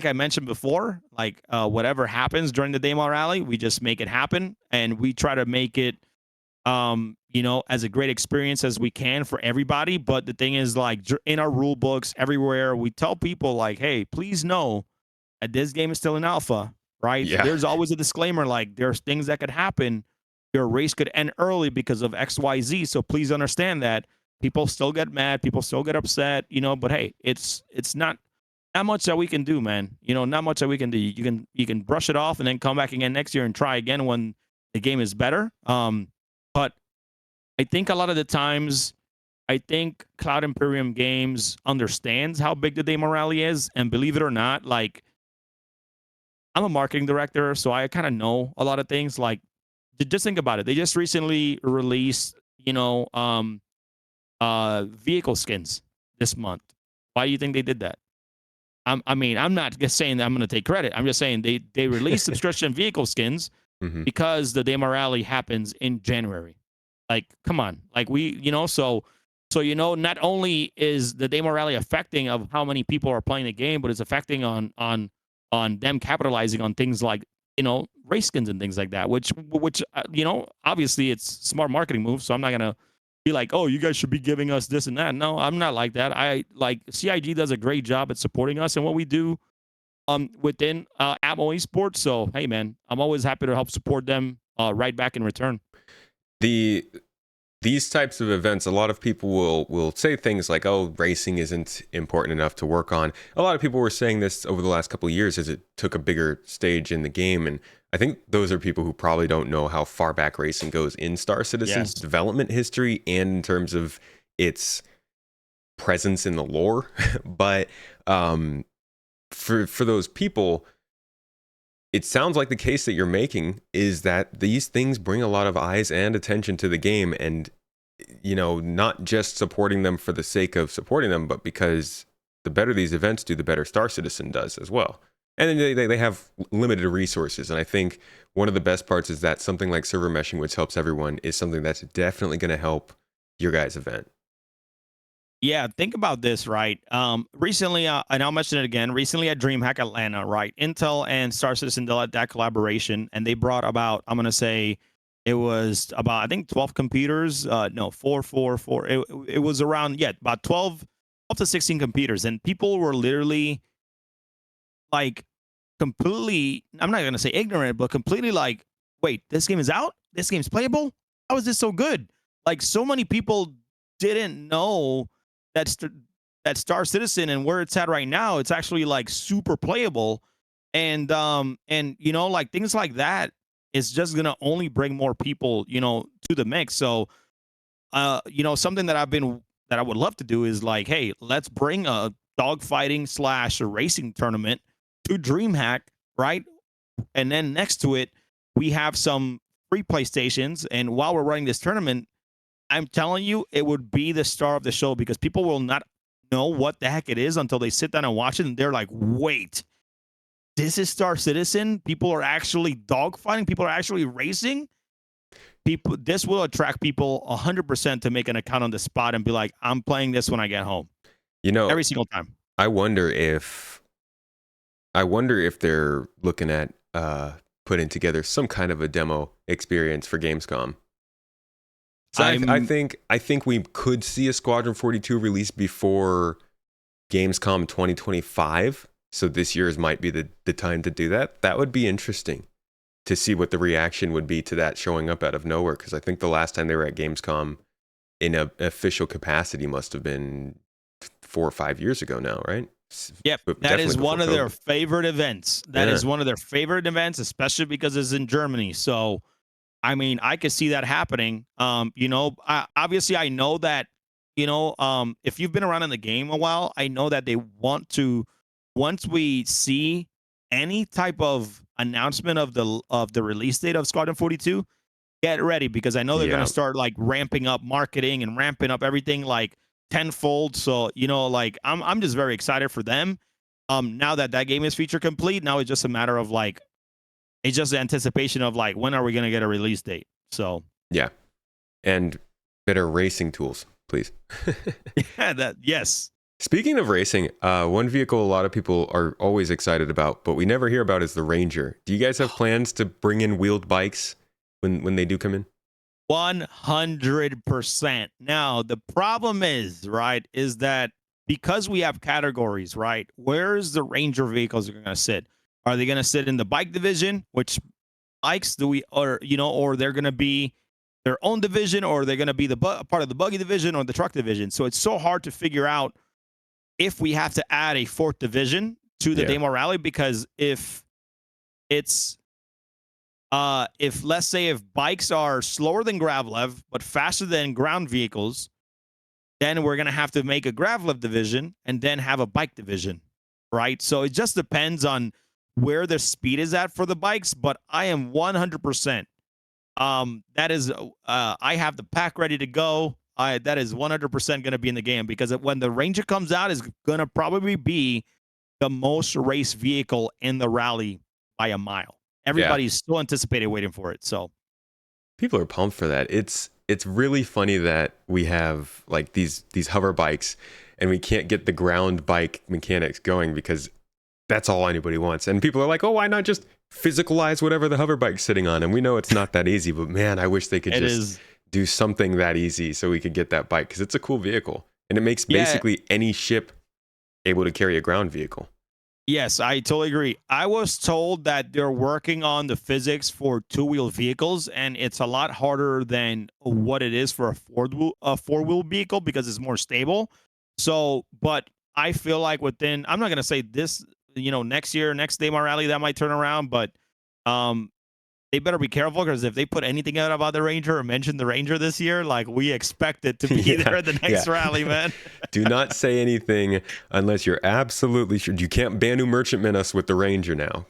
I mentioned before, like whatever happens during the Daymar Rally, we just make it happen, and we try to make it as a great experience as we can for everybody. But the thing is, like, in our rule books everywhere, we tell people like, hey, please know that this game is still in alpha, right? Yeah. There's always a disclaimer, like there's things that could happen. Your race could end early because of XYZ. So please understand that people still get mad, people still get upset, but hey, it's not much that we can do, man. Not much that we can do. You can brush it off and then come back again next year and try again when the game is better. But I think a lot of the times, I think Cloud Imperium Games understands how big the Daymar Rally is, and believe it or not, like, I'm a marketing director, so I kind of know a lot of things. Like, just think about it. They just recently released, vehicle skins this month. Why do you think they did that? I mean, I'm not just saying that I'm going to take credit. I'm just saying they released subscription vehicle skins because the Daymar Rally happens in January. Like, come on. Like, so not only is the Daymar Rally affecting of how many people are playing the game, but it's affecting on them capitalizing on things like, race skins and things like that, which obviously it's smart marketing move. So I'm not going to be like, oh, you guys should be giving us this and that. No, I'm not like that. I like CIG does a great job at supporting us and what we do within ATMO E-Sports. So, hey, man, I'm always happy to help support them right back in return. These types of events, a lot of people will say things like, oh, racing isn't important enough to work on. A lot of people were saying this over the last couple of years as it took a bigger stage in the game. And I think those are people who probably don't know how far back racing goes in Star Citizen's development history and in terms of its presence in the lore. But for those people, it sounds like the case that you're making is that these things bring a lot of eyes and attention to the game, and not just supporting them for the sake of supporting them, but because the better these events do, the better Star Citizen does as well. And then they have limited resources, and I think one of the best parts is that something like server meshing, which helps everyone, is something that's definitely going to help your guys' event. Yeah, think about this, right? Recently, and I'll mention it again. Recently at DreamHack Atlanta, right? Intel and Star Citizen did that collaboration, and they brought about, I'm gonna say, it was about, I think, 12 computers. No, four. It was around, yeah, about 12 to 16 computers, and people were literally like completely, I'm not gonna say ignorant, but completely like, wait, this game is out? This game's playable? How is this so good? Like, so many people didn't know that that Star Citizen and where it's at right now, it's actually like super playable. And like things like that is just gonna only bring more people, to the mix. So something that I would love to do is like, hey, let's bring a dogfighting slash racing tournament to DreamHack, right? And then next to it, we have some free PlayStations. And while we're running this tournament, I'm telling you, it would be the star of the show because people will not know what the heck it is until they sit down and watch it. And they're like, wait, this is Star Citizen? People are actually dogfighting? People are actually racing? This will attract people 100% to make an account on the spot and be like, I'm playing this when I get home. Every single time. I wonder if they're looking at putting together some kind of a demo experience for Gamescom. So I think we could see a Squadron 42 release before Gamescom 2025. So this year's might be the time to do that. That would be interesting to see what the reaction would be to that showing up out of nowhere. Because I think the last time they were at Gamescom in an official capacity must have been 4 or 5 years ago now, right? Yep, that is one of their favorite events. That is one of their favorite events, especially because it's in Germany. So, I mean, I could see that happening. Obviously, I know that, if you've been around in the game a while, I know that they want to, once we see any type of announcement of the release date of Squadron 42, get ready because I know they're going to start like ramping up marketing and ramping up everything like tenfold. So, like I'm just very excited for them. Now that game is feature complete, now it's just a matter of like, it's just the anticipation of like, when are we going to get a release date? So yeah, and better racing tools, please. Yes. Speaking of racing, one vehicle a lot of people are always excited about, but we never hear about is the Ranger. Do you guys have plans to bring in wheeled bikes when they do come in? 100%. Now, the problem is, right, is that because we have categories, right, where's the Ranger vehicles going to sit? Are they going to sit in the bike division? Which bikes do we, or they're going to be their own division, or they're going to be the part of the buggy division or the truck division? So it's so hard to figure out if we have to add a fourth division to the Daymar Rally, because if let's say if bikes are slower than Gravlev but faster than ground vehicles, then we're going to have to make a Gravlev division and then have a bike division, right? So it just depends on where the speed is at for the bikes, but I am 100%. That is, I have the pack ready to go. That is 100% going to be in the game because when the Ranger comes out, is going to probably be the most race vehicle in the rally by a mile. Everybody's still anticipating waiting for it. So people are pumped for that. It's really funny that we have like these hover bikes and we can't get the ground bike mechanics going because that's all anybody wants. And people are like, oh, why not just physicalize whatever the hover bike's sitting on? And we know it's not that easy, but man, I wish they could do something that easy so we could get that bike because it's a cool vehicle. And it makes basically any ship able to carry a ground vehicle. Yes, I totally agree. I was told that they're working on the physics for two-wheel vehicles, and it's a lot harder than what it is for a four-wheel vehicle because it's more stable. So, but I feel like I'm not going to say this, next year, next Daymar Rally, that might turn around, but they better be careful, because if they put anything out about the Ranger or mention the Ranger this year, like, we expect it to be Yeah, there at the next yeah. rally, man. Do not say anything unless you're absolutely sure. You can't Banu merchantman us with the Ranger now.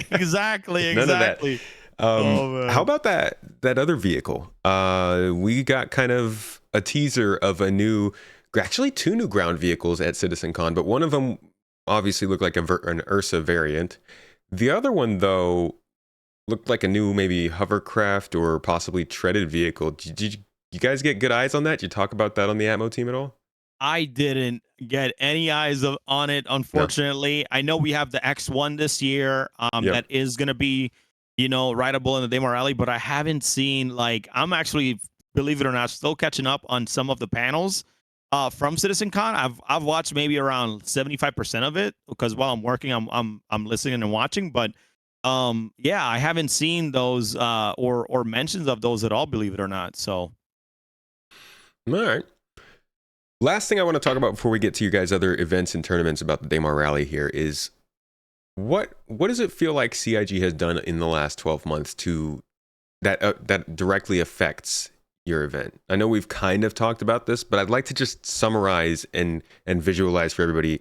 Exactly, None of that. exactly. Oh How man. about that other vehicle? We got kind of a teaser of actually two new ground vehicles at CitizenCon, but one of them obviously looked like an Ursa variant. The other one, though, looked like a new maybe hovercraft or possibly treaded vehicle. Did you guys get good eyes on that? Did you talk about that on the Atmo team at all? I didn't get any eyes on it, No. unfortunately. I know we have the X1 this year, Yep. that is going to be, rideable in the Daymar Rally, but I haven't seen, like, I'm actually, believe it or not, still catching up on some of the panels from CitizenCon. I've watched maybe around 75% of it, because while I'm working, I'm listening and watching, but yeah, I haven't seen those or mentions of those at all, believe it or not. So All right. Last thing I want to talk about before we get to you guys' other events and tournaments about the Daymar Rally here is what does it feel like CIG has done in the last 12 months to that directly affects your event? I know we've kind of talked about this, but I'd like to just summarize and visualize for everybody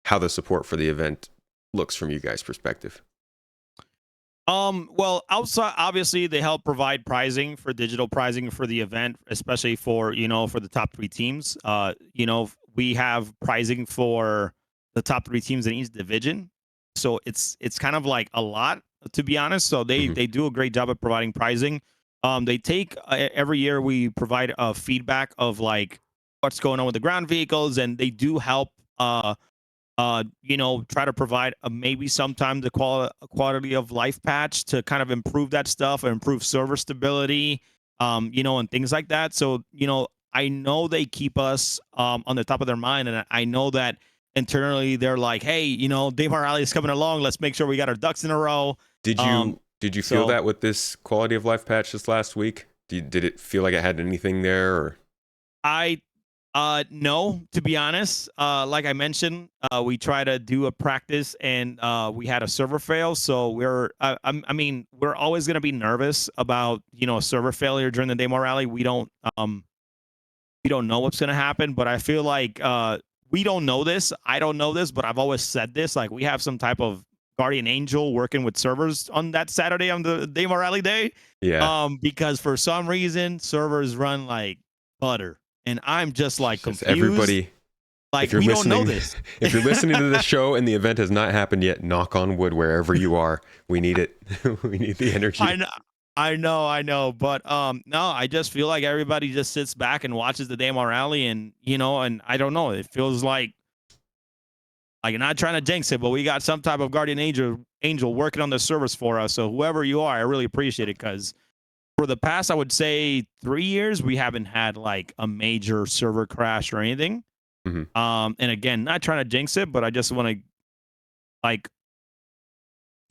how the support for the event looks from you guys' perspective. Well, outside, obviously, they help provide pricing for digital pricing for the event, especially for, for the top 3 teams. We have pricing for the top 3 teams in each division. So it's kind of like a lot, to be honest. So Mhm. they do a great job at providing pricing. They take every year we provide feedback of, like, what's going on with the ground vehicles, and they do help try to provide maybe sometimes a quality of life patch to kind of improve that stuff or improve server stability, and things like that. So, I know they keep us on the top of their mind, and I know that internally they're like, hey, Daymar Rally is coming along. Let's make sure we got our ducks in a row. Did Um, you feel so that with this quality of life patch this last week? Did it feel like it had anything there? Or I no, to be honest. Like I mentioned, we try to do a practice, and we had a server fail. So I mean, we're always gonna be nervous about, a server failure during the Daymar Rally. We don't know what's gonna happen, but I feel like we don't know this. I don't know this, but I've always said this. Like, we have some type of guardian angel working with servers on that Saturday on the Daymar Rally day. yeah, Because for some reason servers run like butter, and I'm just like just confused. everybody. If Like, you're we don't know listening, this. if you're listening to this show and the event has not happened yet, knock on wood wherever you are. We need it. We need the energy. I know, but no, I just feel like everybody just sits back and watches the Daymar Rally, and and I don't know, it feels like, not trying to jinx it, but we got some type of guardian angel working on the service for us. So whoever you are, I really appreciate it, because for the past, I would say 3 years, we haven't had like a major server crash or anything. Mhm. And again, not trying to jinx it, but I just want to, like,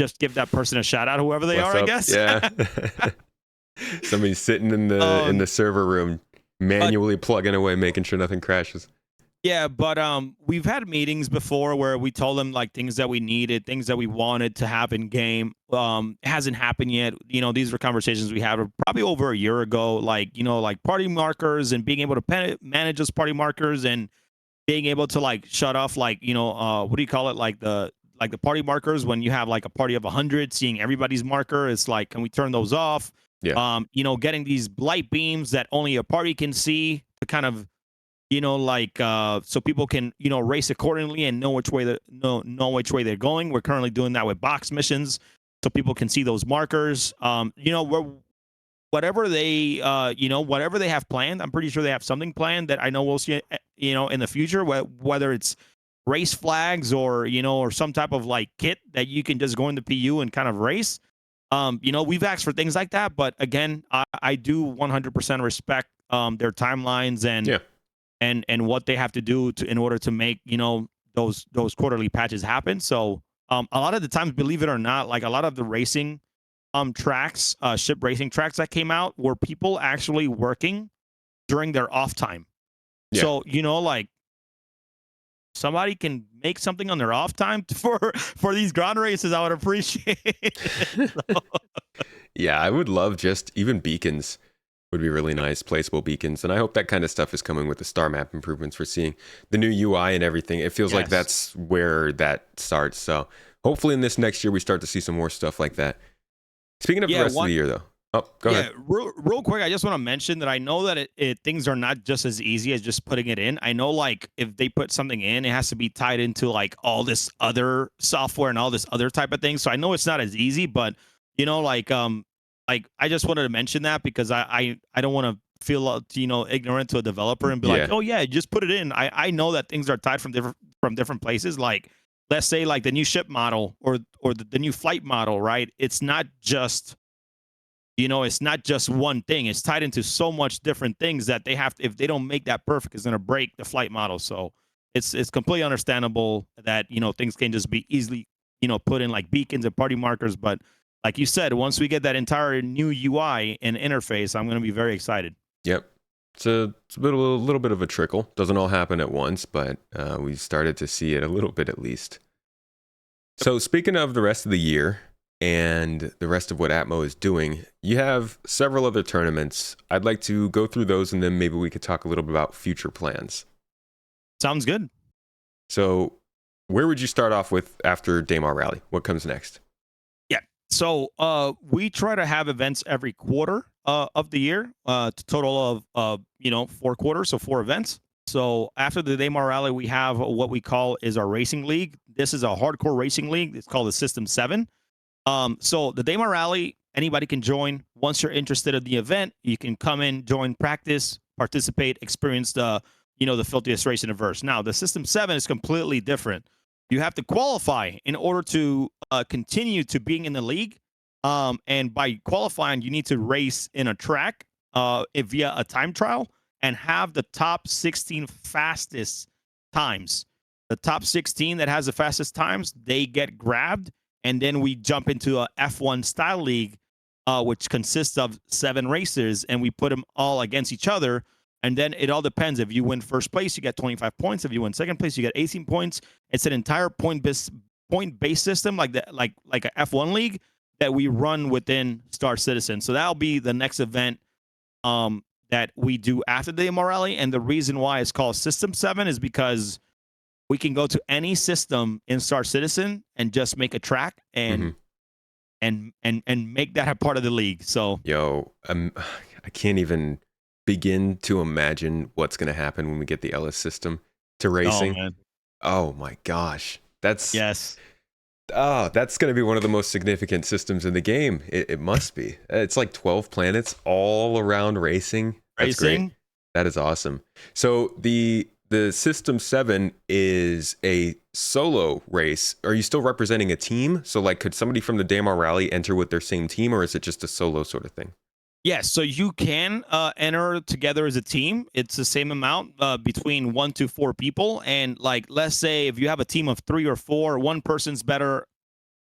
just give that person a shout out, whoever they What's are, I up? guess. Yeah. Somebody's sitting in the um, server room, but manually plugging away, making sure nothing crashes. yeah, but we've had meetings before where we told them, like, things that we needed, things that we wanted to have in game. It hasn't happened yet. These were conversations we had probably over a year ago, like, like party markers and being able to manage those party markers, and being able to, like, shut off, like, what do you call it, like the party markers when you have like a party of 100, seeing everybody's marker. It's like, can we turn those off? Yeah. Getting these light beams that only a party can see to kind of, so people can, race accordingly and know which way know which way they're going. We're currently doing that with box missions, so people can see those markers. We're whatever they whatever they have planned. I'm pretty sure they have something planned that I know we'll see, in the future, whether it's race flags or, or some type of, like, kit that you can just go into PU and kind of race. We've asked for things like that, but again, I do 100% respect their timelines, and Yeah. and what they have to do in order to make, those quarterly patches happen. So a lot of the times, believe it or not, like, a lot of the racing tracks, ship racing tracks that came out, were people actually working during their off time. Yeah. So, like, somebody can make something on their off time for these ground races, I would appreciate it. So, Yeah, I would love just even beacons would be really nice, placeable beacons. And I hope that kind of stuff is coming with the star map improvements we're seeing, the new UI and everything. It feels like yes. that's where that starts. So hopefully in this next year, we start to see some more stuff like that. Speaking of the rest of the year, though. Oh, go ahead. Real quick, I just want to mention that I know that things are not just as easy as just putting it in. I know, like, if they put something in, it has to be tied into like all this other software and all this other type of thing. So I know it's not as easy, but like I just wanted to mention that because I don't want to feel ignorant to a developer and be like, Yeah. oh yeah, just put it in. I know that things are tied from different places. Like, let's say like the new ship model or the new flight model, right? It's not just it's not just one thing. It's tied into so much different things that they have to, if they don't make that perfect, it's going to break the flight model. So it's completely understandable that things can just be easily put in like beacons and party markers. But like you said, once we get that entire new UI and interface, I'm going to be very excited. Yep. It's a little bit of a trickle. Doesn't all happen at once, but we started to see it a little bit at least. So speaking of the rest of the year and the rest of what ATMO is doing, you have several other tournaments. I'd like to go through those, and then maybe we could talk a little bit about future plans. Sounds good. So where would you start off with after Daymar Rally? What comes next? Yeah. So we try to have events every quarter of the year, total of 4 quarters, so 4 events. So after the Daymar Rally, we have what we call is our racing league. This is a hardcore racing league. It's called the System 7. So the Daymar Rally, anybody can join. Once you're interested in the event, you can come in, join, practice, participate, experience the filthiest race in the verse. Now, the System 7 is completely different. You have to qualify in order to continue to being in the league. And by qualifying, you need to race in a track via a time trial and have the top 16 fastest times. The top 16 that has the fastest times, they get grabbed, and then we jump into a F1 style league, which consists of 7 racers, and we put them all against each other. And then it all depends. If you win first place, you get 25 points. If you win second place, you get 18 points. It's an entire point-based system, like a F1 league that we run within Star Citizen. So that'll be the next event that we do after the Daymar Rally. And the reason why it's called System 7 is because we can go to any system in Star Citizen and just make a track and make that a part of the league. So I can't even begin to imagine what's going to happen when we get the Ellis system to racing. Oh my gosh. That's going to be one of the most significant systems in the game. It must be. It's like 12 planets all around racing. That's great. That is awesome. So the System 7 is a solo race. Are you still representing a team? So like, could somebody from the Daymar Rally enter with their same team, or is it just a solo sort of thing? Yes, so you can enter together as a team. It's the same amount between 1 to 4 people. And like, let's say if you have a team of 3 or 4, one person's better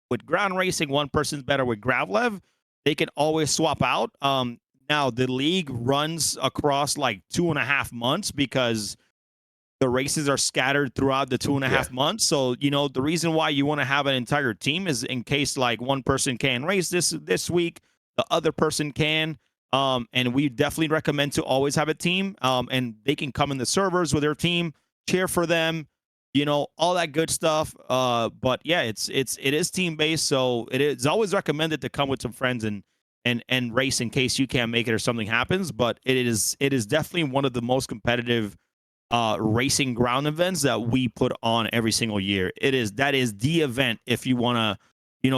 with ground racing, one person's better with Gravlev, they can always swap out. Now the league runs across like 2.5 months because the races are scattered throughout the 2.5 months. So, the reason why you want to have an entire team is in case like one person can race this week, the other person can. And we definitely recommend to always have a team. And they can come in the servers with their team, cheer for them, all that good stuff. But yeah, it is team based, so it is always recommended to come with some friends and race in case you can't make it or something happens. But it is definitely one of the most competitive racing ground events that we put on every single year. That is the event if you want to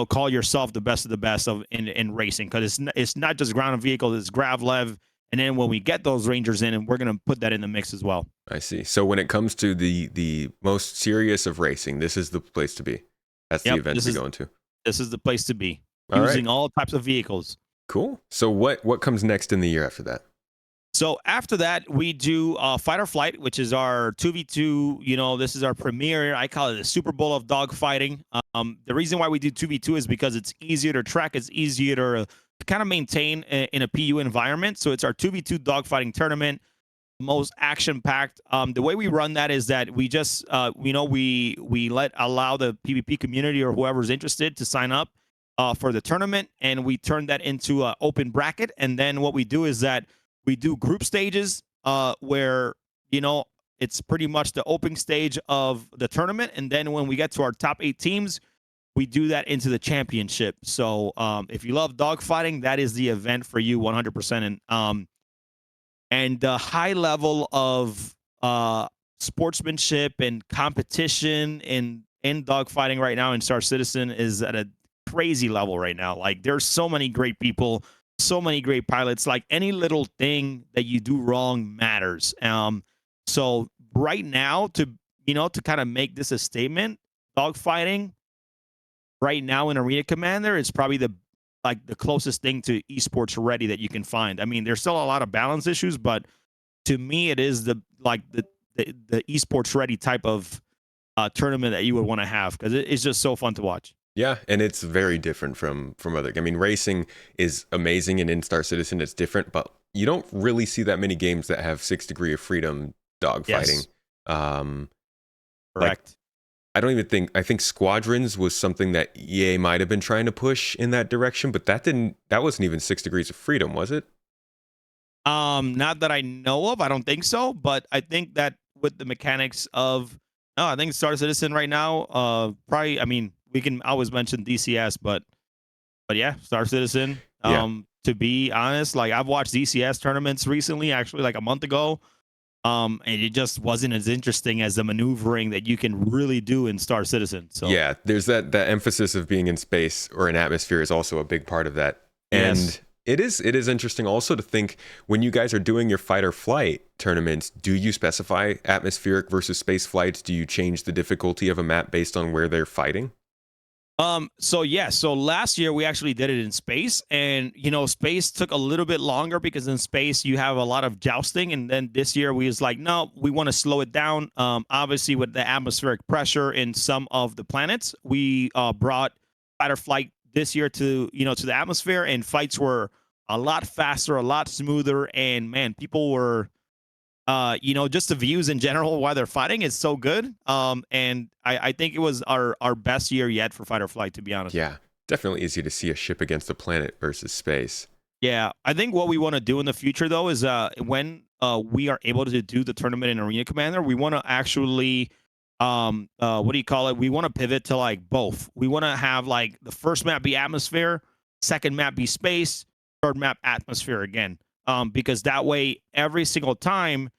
call yourself the best of the best in racing, because it's not just ground vehicles, it's Gravlev, and then when we get those Rangers in, and we're going to put that in the mix as well. I see. So when it comes to the most serious of racing, this is the place to be. That's the event to go into. This is the place to be. Using all types of vehicles. Cool. So what comes next in the year after that? So after that, we do Fight or Flight, which is our 2v2. This is our premiere. I call it the Super Bowl of dogfighting. The reason why we do 2v2 is because it's easier to track. It's easier to kind of maintain in a PU environment. So it's our 2v2 dogfighting tournament. most action packed. The way we run that is that we just we allow the PvP community or whoever's interested to sign up for the tournament, and we turn that into an open bracket. And then what we do is that we do group stages where you know it's pretty much the opening stage of the tournament, and then when we get to our top 8 teams, we do that into the championship. So if you love dogfighting, that is the event for you 100%. And the high level of sportsmanship and competition in dogfighting right now in Star Citizen is at a crazy level right now. Like there's so many great people, so many great pilots. Like any little thing that you do wrong matters. So right now, to kind of make this a statement, dogfighting right now in Arena Commander is probably the closest thing to esports ready that you can find. I mean, there's still a lot of balance issues, but to me, it is the esports ready type of tournament that you would want to have because it's just so fun to watch. Yeah, and it's very different from other. I mean, racing is amazing, and in Star Citizen, it's different, but you don't really see that many games that have 6 Degree of Freedom dogfighting. Yes. Correct. Like, I think Squadrons was something that EA might have been trying to push in that direction, but that wasn't even 6 Degrees of Freedom, was it? Not that I know of. I don't think so, but I think that with the mechanics of, no, I think Star Citizen right now, probably. I mean, we can always mention DCS, but yeah, Star Citizen. Yeah. To be honest, like I've watched DCS tournaments recently, actually, like a month ago. And it just wasn't as interesting as the maneuvering that you can really do in Star Citizen. So Yeah, there's that emphasis of being in space or in atmosphere is also a big part of that. yes. And it is interesting also to think when you guys are doing your fight or flight tournaments, do you specify atmospheric versus space flights? Do you change the difficulty of a map based on where they're fighting? So last year we actually did it in space, and space took a little bit longer because in space you have a lot of jousting, and then this year we was like, no, we want to slow it down. Obviously with the atmospheric pressure in some of the planets, we brought fight or flight this year to to the atmosphere, and fights were a lot faster, a lot smoother, and man, people were just the views in general why they're fighting is so good. And I think it was our best year yet for fight or flight, to be honest. Yeah, definitely easy to see a ship against a planet versus space. Yeah, I think what we want to do in the future though is when we are able to do the tournament in Arena Commander, we want to actually what do you call it? We want to pivot to like both. We want to have like the first map be atmosphere, second map be space, third map atmosphere again. Because that way every single time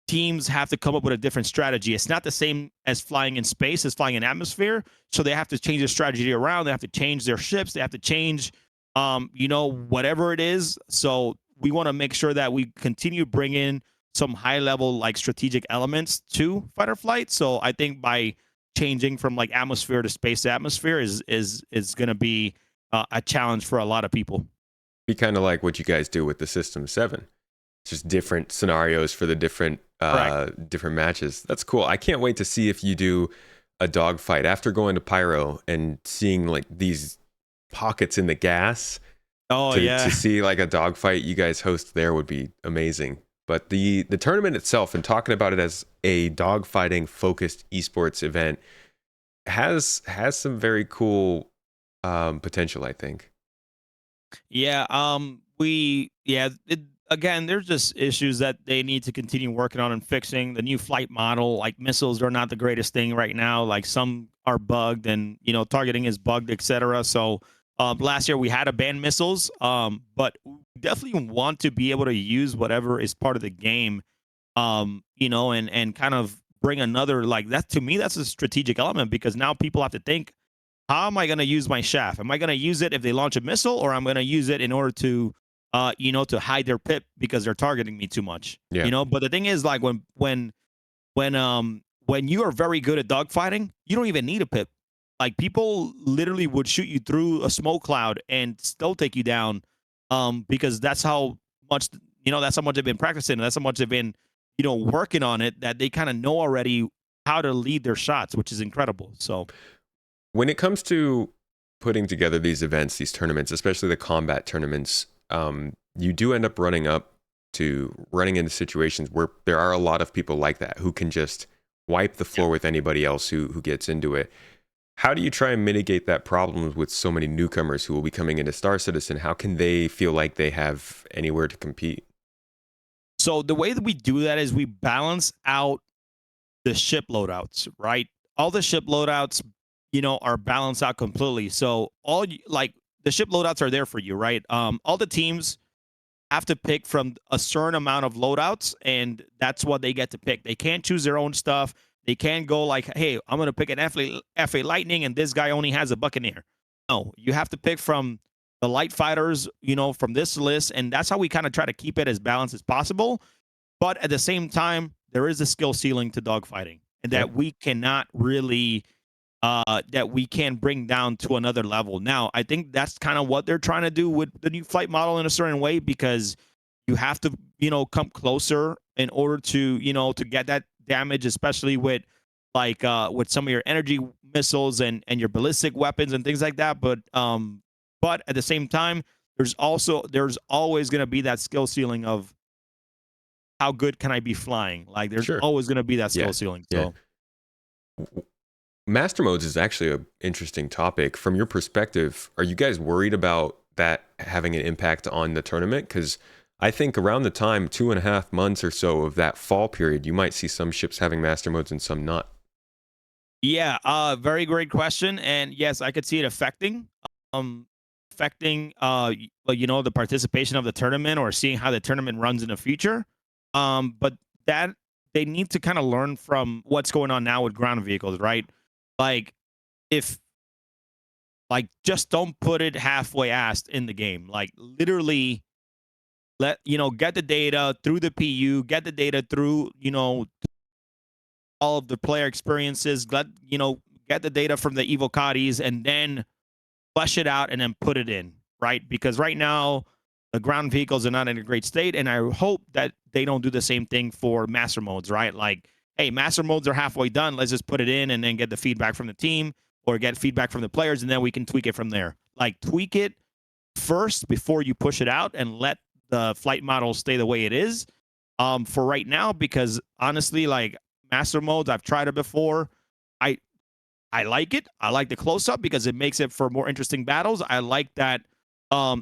teams have to come up with a different strategy. It's not the same as flying in space as flying in atmosphere. So they have to change their strategy around. They have to change their ships. They have to change, whatever it is. So we want to make sure that we continue bringing some high level like strategic elements to fight or flight. So I think by changing from like atmosphere to space to atmosphere is going to be a challenge for a lot of people. Be kind of like what you guys do with the System 7. It's just different scenarios for the different different matches. That's cool. I can't wait to see if you do a dogfight after going to Pyro and seeing like these pockets in the gas. Oh yeah. To see like a dogfight you guys host there would be amazing. But the tournament itself and talking about it as a dogfighting focused esports event has some very cool potential, I think. Yeah. Again, there's just issues that they need to continue working on and fixing. The new flight model, like missiles, are not the greatest thing right now. Like some are bugged, and targeting is bugged, etc. So last year we had to ban missiles, but we definitely want to be able to use whatever is part of the game, and kind of bring another like that. To me, that's a strategic element because now people have to think, how am I going to use my shaft? Am I going to use it if they launch a missile, or I'm going to use it in order to to hide their pip because they're targeting me too much. Yeah. But the thing is, like when you are very good at dogfighting, you don't even need a pip. Like people literally would shoot you through a smoke cloud and still take you down, because that's how much that's how much they've been practicing, and that's how much they've been working on it, that they kind of know already how to lead their shots, which is incredible. So when it comes to putting together these events, these tournaments, especially the combat tournaments, you do end up running up to running into situations where there are a lot of people like that who can just wipe the floor with anybody else who gets into it. How do you try and mitigate that problem with so many newcomers who will be coming into Star Citizen? How can they feel like they have anywhere to compete? So the way that we do that is we balance out the ship loadouts, right? All the ship loadouts, are balanced out completely. So like the ship loadouts are there for you, right? All the teams have to pick from a certain amount of loadouts, and that's what they get to pick. They can't choose their own stuff. They can't go like, hey, I'm gonna pick an FA Lightning, and this guy only has a Buccaneer. No, you have to pick from the light fighters, from this list, and that's how we kind of try to keep it as balanced as possible. But at the same time, there is a skill ceiling to dogfighting, and Yep. that we cannot really that we can bring down to another level. Now, I think that's kind of what they're trying to do with the new flight model in a certain way, because you have to, come closer in order to, to get that damage, especially with some of your energy missiles and your ballistic weapons and things like that. But at the same time, there's always going to be that skill ceiling of how good can I be flying? Like there's Sure. always going to be that skill Yeah. ceiling. Yeah. So Master modes is actually an interesting topic. From your perspective, are you guys worried about that having an impact on the tournament? Because I think around the time, 2.5 months or so of that fall period, you might see some ships having master modes and some not. yeah, very great question. And yes, I could see it um the participation of the tournament, or seeing how the tournament runs in the future. But that they need to kind of learn from what's going on now with ground vehicles, right? Like if just don't put it halfway assed in the game. Like literally get the data through the PU, get the data through, all of the player experiences, get the data from the Evocadis, and then flesh it out and then put it in, right? Because right now the ground vehicles are not in a great state, and I hope that they don't do the same thing for master modes, right? Like, hey, master modes are halfway done. Let's just put it in and then get the feedback from the team or get feedback from the players, and then we can tweak it from there. Like, tweak it first before you push it out, and let the flight model stay the way it is for right now, because honestly, like master modes, I've tried it before. I I like it. I like the close up because it makes it for more interesting battles. I like that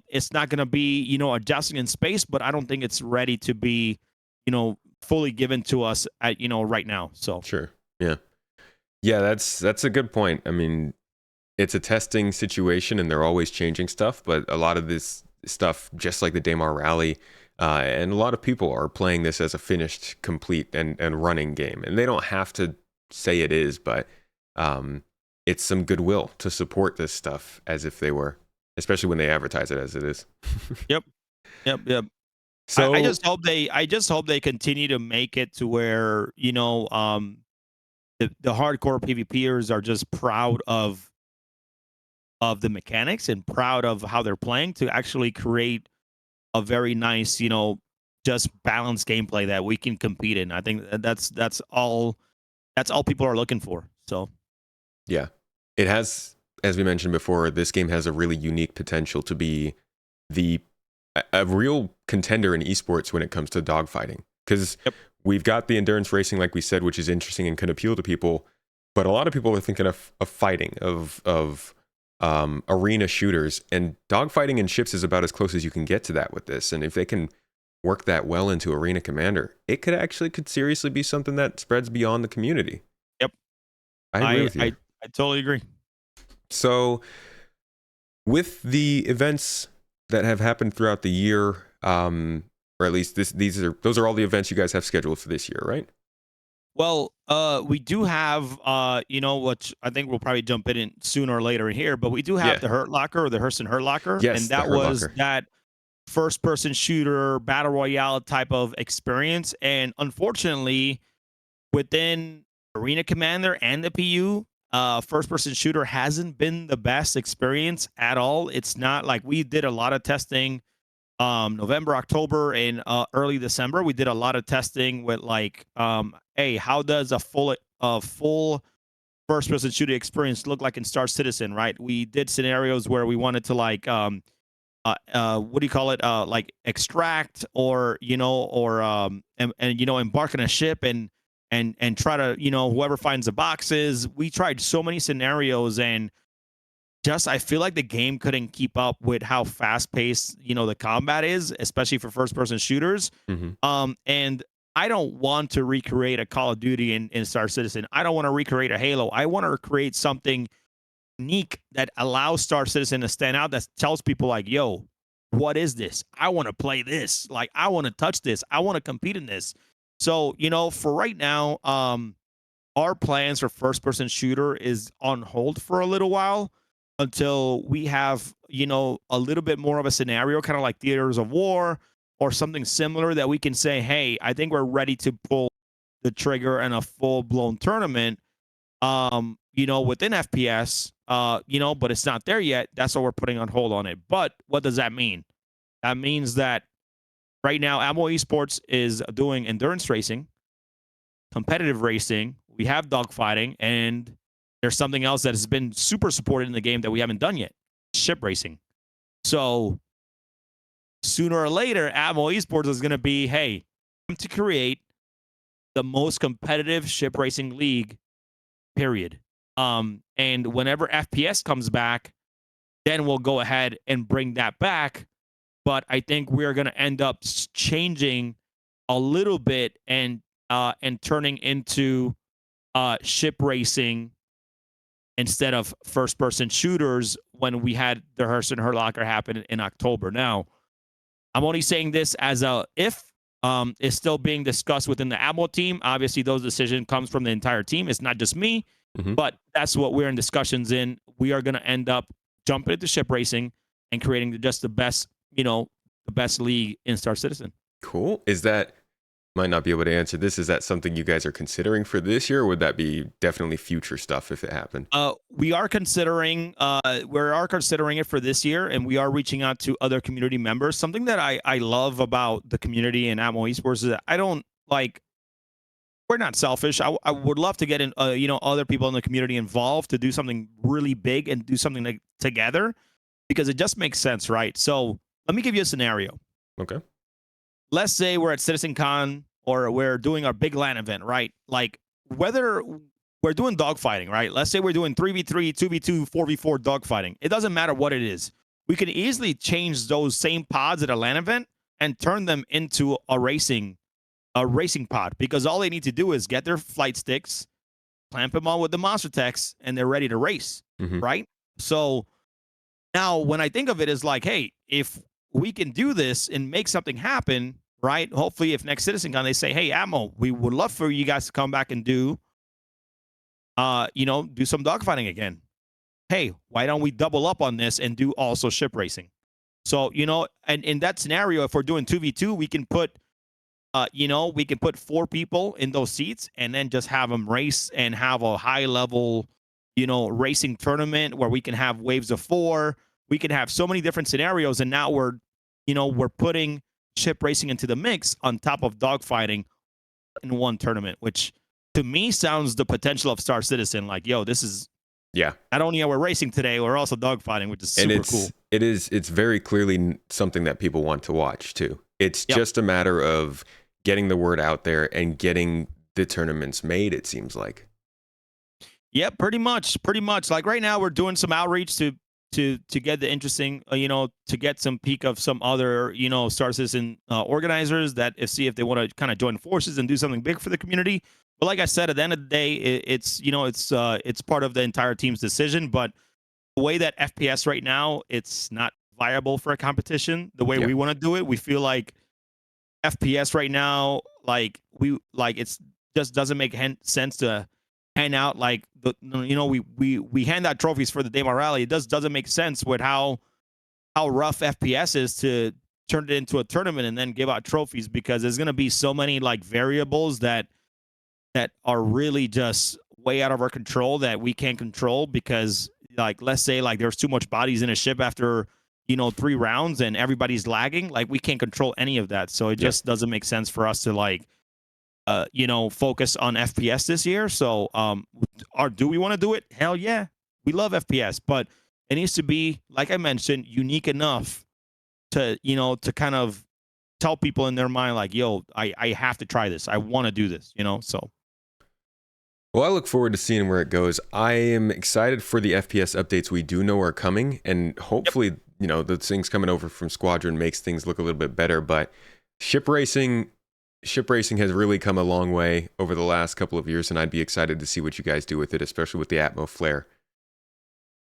it's not going to be, adjusting in space, but I don't think it's ready to be, fully given to us at, right now. So, Sure. Yeah. Yeah, that's a good point. I mean, it's a testing situation and they're always changing stuff, but a lot of this stuff, just like the Daymar Rally, and a lot of people are playing this as a finished, complete, and running game. And they don't have to say it is, but it's some goodwill to support this stuff as if they were, especially when they advertise it as it is. yep. Yep. Yep. I So, just hope they continue to make it to where, the hardcore PvPers are just proud of the mechanics and proud of how they're playing, to actually create a very nice, just balanced gameplay that we can compete in. I think that's all people are looking for. So yeah, it has, as we mentioned before, this game has a really unique potential to be the a real contender in esports when it comes to dogfighting. Because yep. we've got the endurance racing, like we said, which is interesting and can appeal to people. But a lot of people are thinking of fighting, of arena shooters, and dogfighting in ships is about as close as you can get to that with this. And if they can work that well into Arena Commander, it could seriously be something that spreads beyond the community. Yep. I agree with you. I totally agree. So, with the events that have happened throughout the year, or at least those are all the events you guys have scheduled for this year, right? Well, we do have, which I think we'll probably jump in sooner or later in here, but we do have Yeah. the Hurt Locker, or the Hurston Hurt Locker, Yes, and the that Hurt was Locker. that first-person shooter battle royale type of experience. And unfortunately, within Arena Commander and the PU, first-person shooter hasn't been the best experience at all. It's not like we did a lot of testing November, October, and early December. We did a lot of testing with hey, how does a full first person shooting experience look like in Star Citizen, right? We did scenarios where we wanted to what do you call it? Like extract, or and embark on a ship and try to, whoever finds the boxes. We tried so many scenarios, and just I feel like the game couldn't keep up with how fast paced, the combat is, especially for first person shooters. Hmm. And I don't want to recreate a Call of Duty in Star Citizen. I don't want to recreate a Halo. I want to create something unique that allows Star Citizen to stand out, that tells people like, yo, what is this? I want to play this. Like, I want to touch this. I want to compete in this. So, for right now, our plans for first person shooter is on hold for a little while until we have, a little bit more of a scenario, kind of like Theaters of War or something similar, that we can say, hey, I think we're ready to pull the trigger in a full blown tournament, within FPS, but it's not there yet. That's why we're putting on hold on it. But what does that mean? That means that right now, ATMO Esports is doing endurance racing, competitive racing. We have dogfighting, and there's something else that has been super supported in the game that we haven't done yet: ship racing. So sooner or later, ATMO Esports is going to be, hey, to create the most competitive ship racing league, period. And whenever FPS comes back, then we'll go ahead and bring that back. But I think we're going to end up changing a little bit and turning into ship racing instead of first person shooters when we had the Hurston Herlocker happen in October. Now, I'm only saying this as a if. Is still being discussed within the ATMO team. Obviously, those decisions comes from the entire team. It's not just me, but that's what we're in discussions in. We are going to end up jumping into ship racing and creating just the best, the best league in Star Citizen. Cool. Is that, might not be able to answer this, is that something you guys are considering for this year, or would that be definitely future stuff if it happened? We are considering it for this year, and we are reaching out to other community members. Something that I love about the community and ATMO Esports is that I don't like, we're not selfish. I would love to get in, other people in the community involved to do something really big and do something together, because it just makes sense, right? So let me give you a scenario. Okay. Let's say we're at CitizenCon, or we're doing our big LAN event, right? Like, whether we're doing dogfighting, right? Let's say we're doing 3v3, 2v2, 4v4 dogfighting. It doesn't matter what it is. We can easily change those same pods at a LAN event and turn them into a racing pod, because all they need to do is get their flight sticks, clamp them on with the monster techs, and they're ready to race, right? So now when I think of it, is like, hey, if we can do this and make something happen, right? Hopefully, if next CitizenCon they say, hey, ATMO, we would love for you guys to come back and do some dogfighting again. Hey, why don't we double up on this and do also ship racing? So, and in that scenario, if we're doing 2v2, we can put, 4 people in those seats and then just have them race and have a high level, racing tournament where we can have waves of 4. We can have so many different scenarios. And now we're putting ship racing into the mix on top of dogfighting in one tournament, which to me sounds the potential of Star Citizen. Like, yo, this is, not only are we racing today, we're also dogfighting, which is super cool. It's very clearly something that people want to watch too. It's just a matter of getting the word out there and getting the tournaments made, it seems like. Yeah, pretty much. Like right now we're doing some outreach to get the interesting, to get some peek of some other, Star Citizen organizers that see if they want to kind of join forces and do something big for the community. But like I said, at the end of the day, it's part of the entire team's decision. But the way that FPS right now, it's not viable for a competition. The way we want to do it, we feel like FPS right now, it's just doesn't make sense to hand out like we hand out trophies for the Daymar Rally. It doesn't make sense with how rough FPS is to turn it into a tournament and then give out trophies, because there's gonna be so many like variables that are really just way out of our control that we can't control, because like let's say like there's too much bodies in a ship after 3 rounds and everybody's lagging. Like we can't control any of that, so it just doesn't make sense for us to like focus on FPS this year. So do we want to do it? Hell yeah, we love FPS, but it needs to be, like I mentioned, unique enough to kind of tell people in their mind like, yo, I have to try this. I want to do this, so. Well, I look forward to seeing where it goes. I am excited for the FPS updates we do know are coming, and hopefully, the things coming over from Squadron makes things look a little bit better. But ship racing has really come a long way over the last couple of years, and I'd be excited to see what you guys do with it, especially with the ATMO Flare.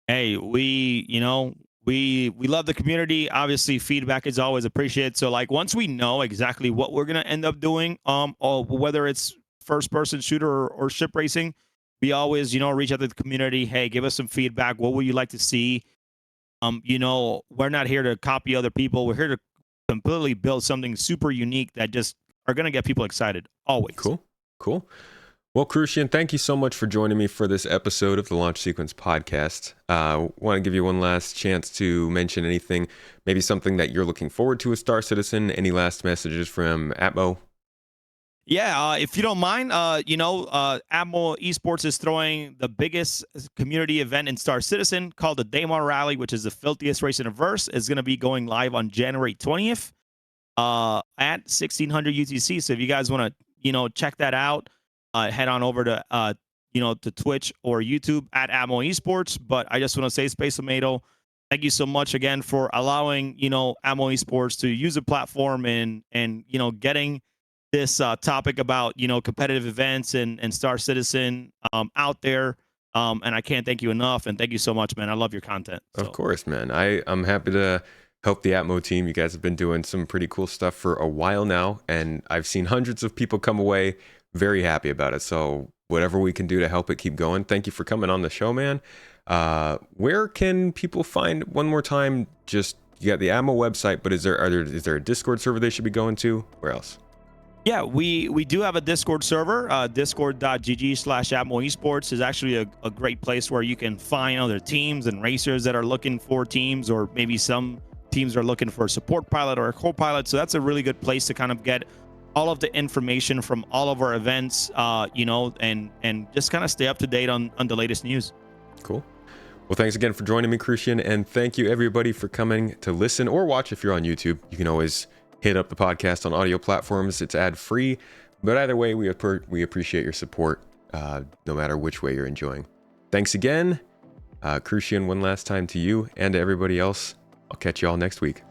Hey, we love the community. Obviously, feedback is always appreciated. So like once we know exactly what we're gonna end up doing, or whether it's first person shooter or ship racing, we always, reach out to the community. Hey, give us some feedback. What would you like to see? We're not here to copy other people. We're here to completely build something super unique that just are gonna get people excited always. Cool. Well, Crucian, thank you so much for joining me for this episode of the Launch Sequence podcast. Want to give you one last chance to mention anything, maybe something that you're looking forward to with Star Citizen. Any last messages from ATMO? Yeah, if you don't mind, ATMO Esports is throwing the biggest community event in Star Citizen called the Daymar Rally, which is the filthiest race in the verse. It's going to be going live on January 20th at 1600 UTC. So if you guys want to, check that out, head on over to, to Twitch or YouTube at ATMO Esports. But I just want to say, Space Tomato, thank you so much again for allowing, ATMO Esports to use a platform and getting this topic about competitive events and Star Citizen out there, and I can't thank you enough. And thank you so much, man. I love your content. So. Of course, man. I'm happy to help the ATMO team. You guys have been doing some pretty cool stuff for a while now, and I've seen hundreds of people come away very happy about it. So whatever we can do to help it keep going, thank you for coming on the show, man. Where can people find, one more time, just, you got the ATMO website, but is there a Discord server they should be going to? Where else? Yeah, we do have a Discord server. Discord.gg/ATMO Esports is actually a great place where you can find other teams and racers that are looking for teams, or maybe some teams are looking for a support pilot or a co-pilot. So that's a really good place to kind of get all of the information from all of our events, and just kind of stay up to date on the latest news. Cool. Well, thanks again for joining me, Crucian, and thank you everybody for coming to listen or watch. If you're on YouTube, you can always hit up the podcast on audio platforms. It's ad-free, but either way, we appreciate your support, no matter which way you're enjoying. Thanks again. Crucian, one last time to you and to everybody else. I'll catch you all next week.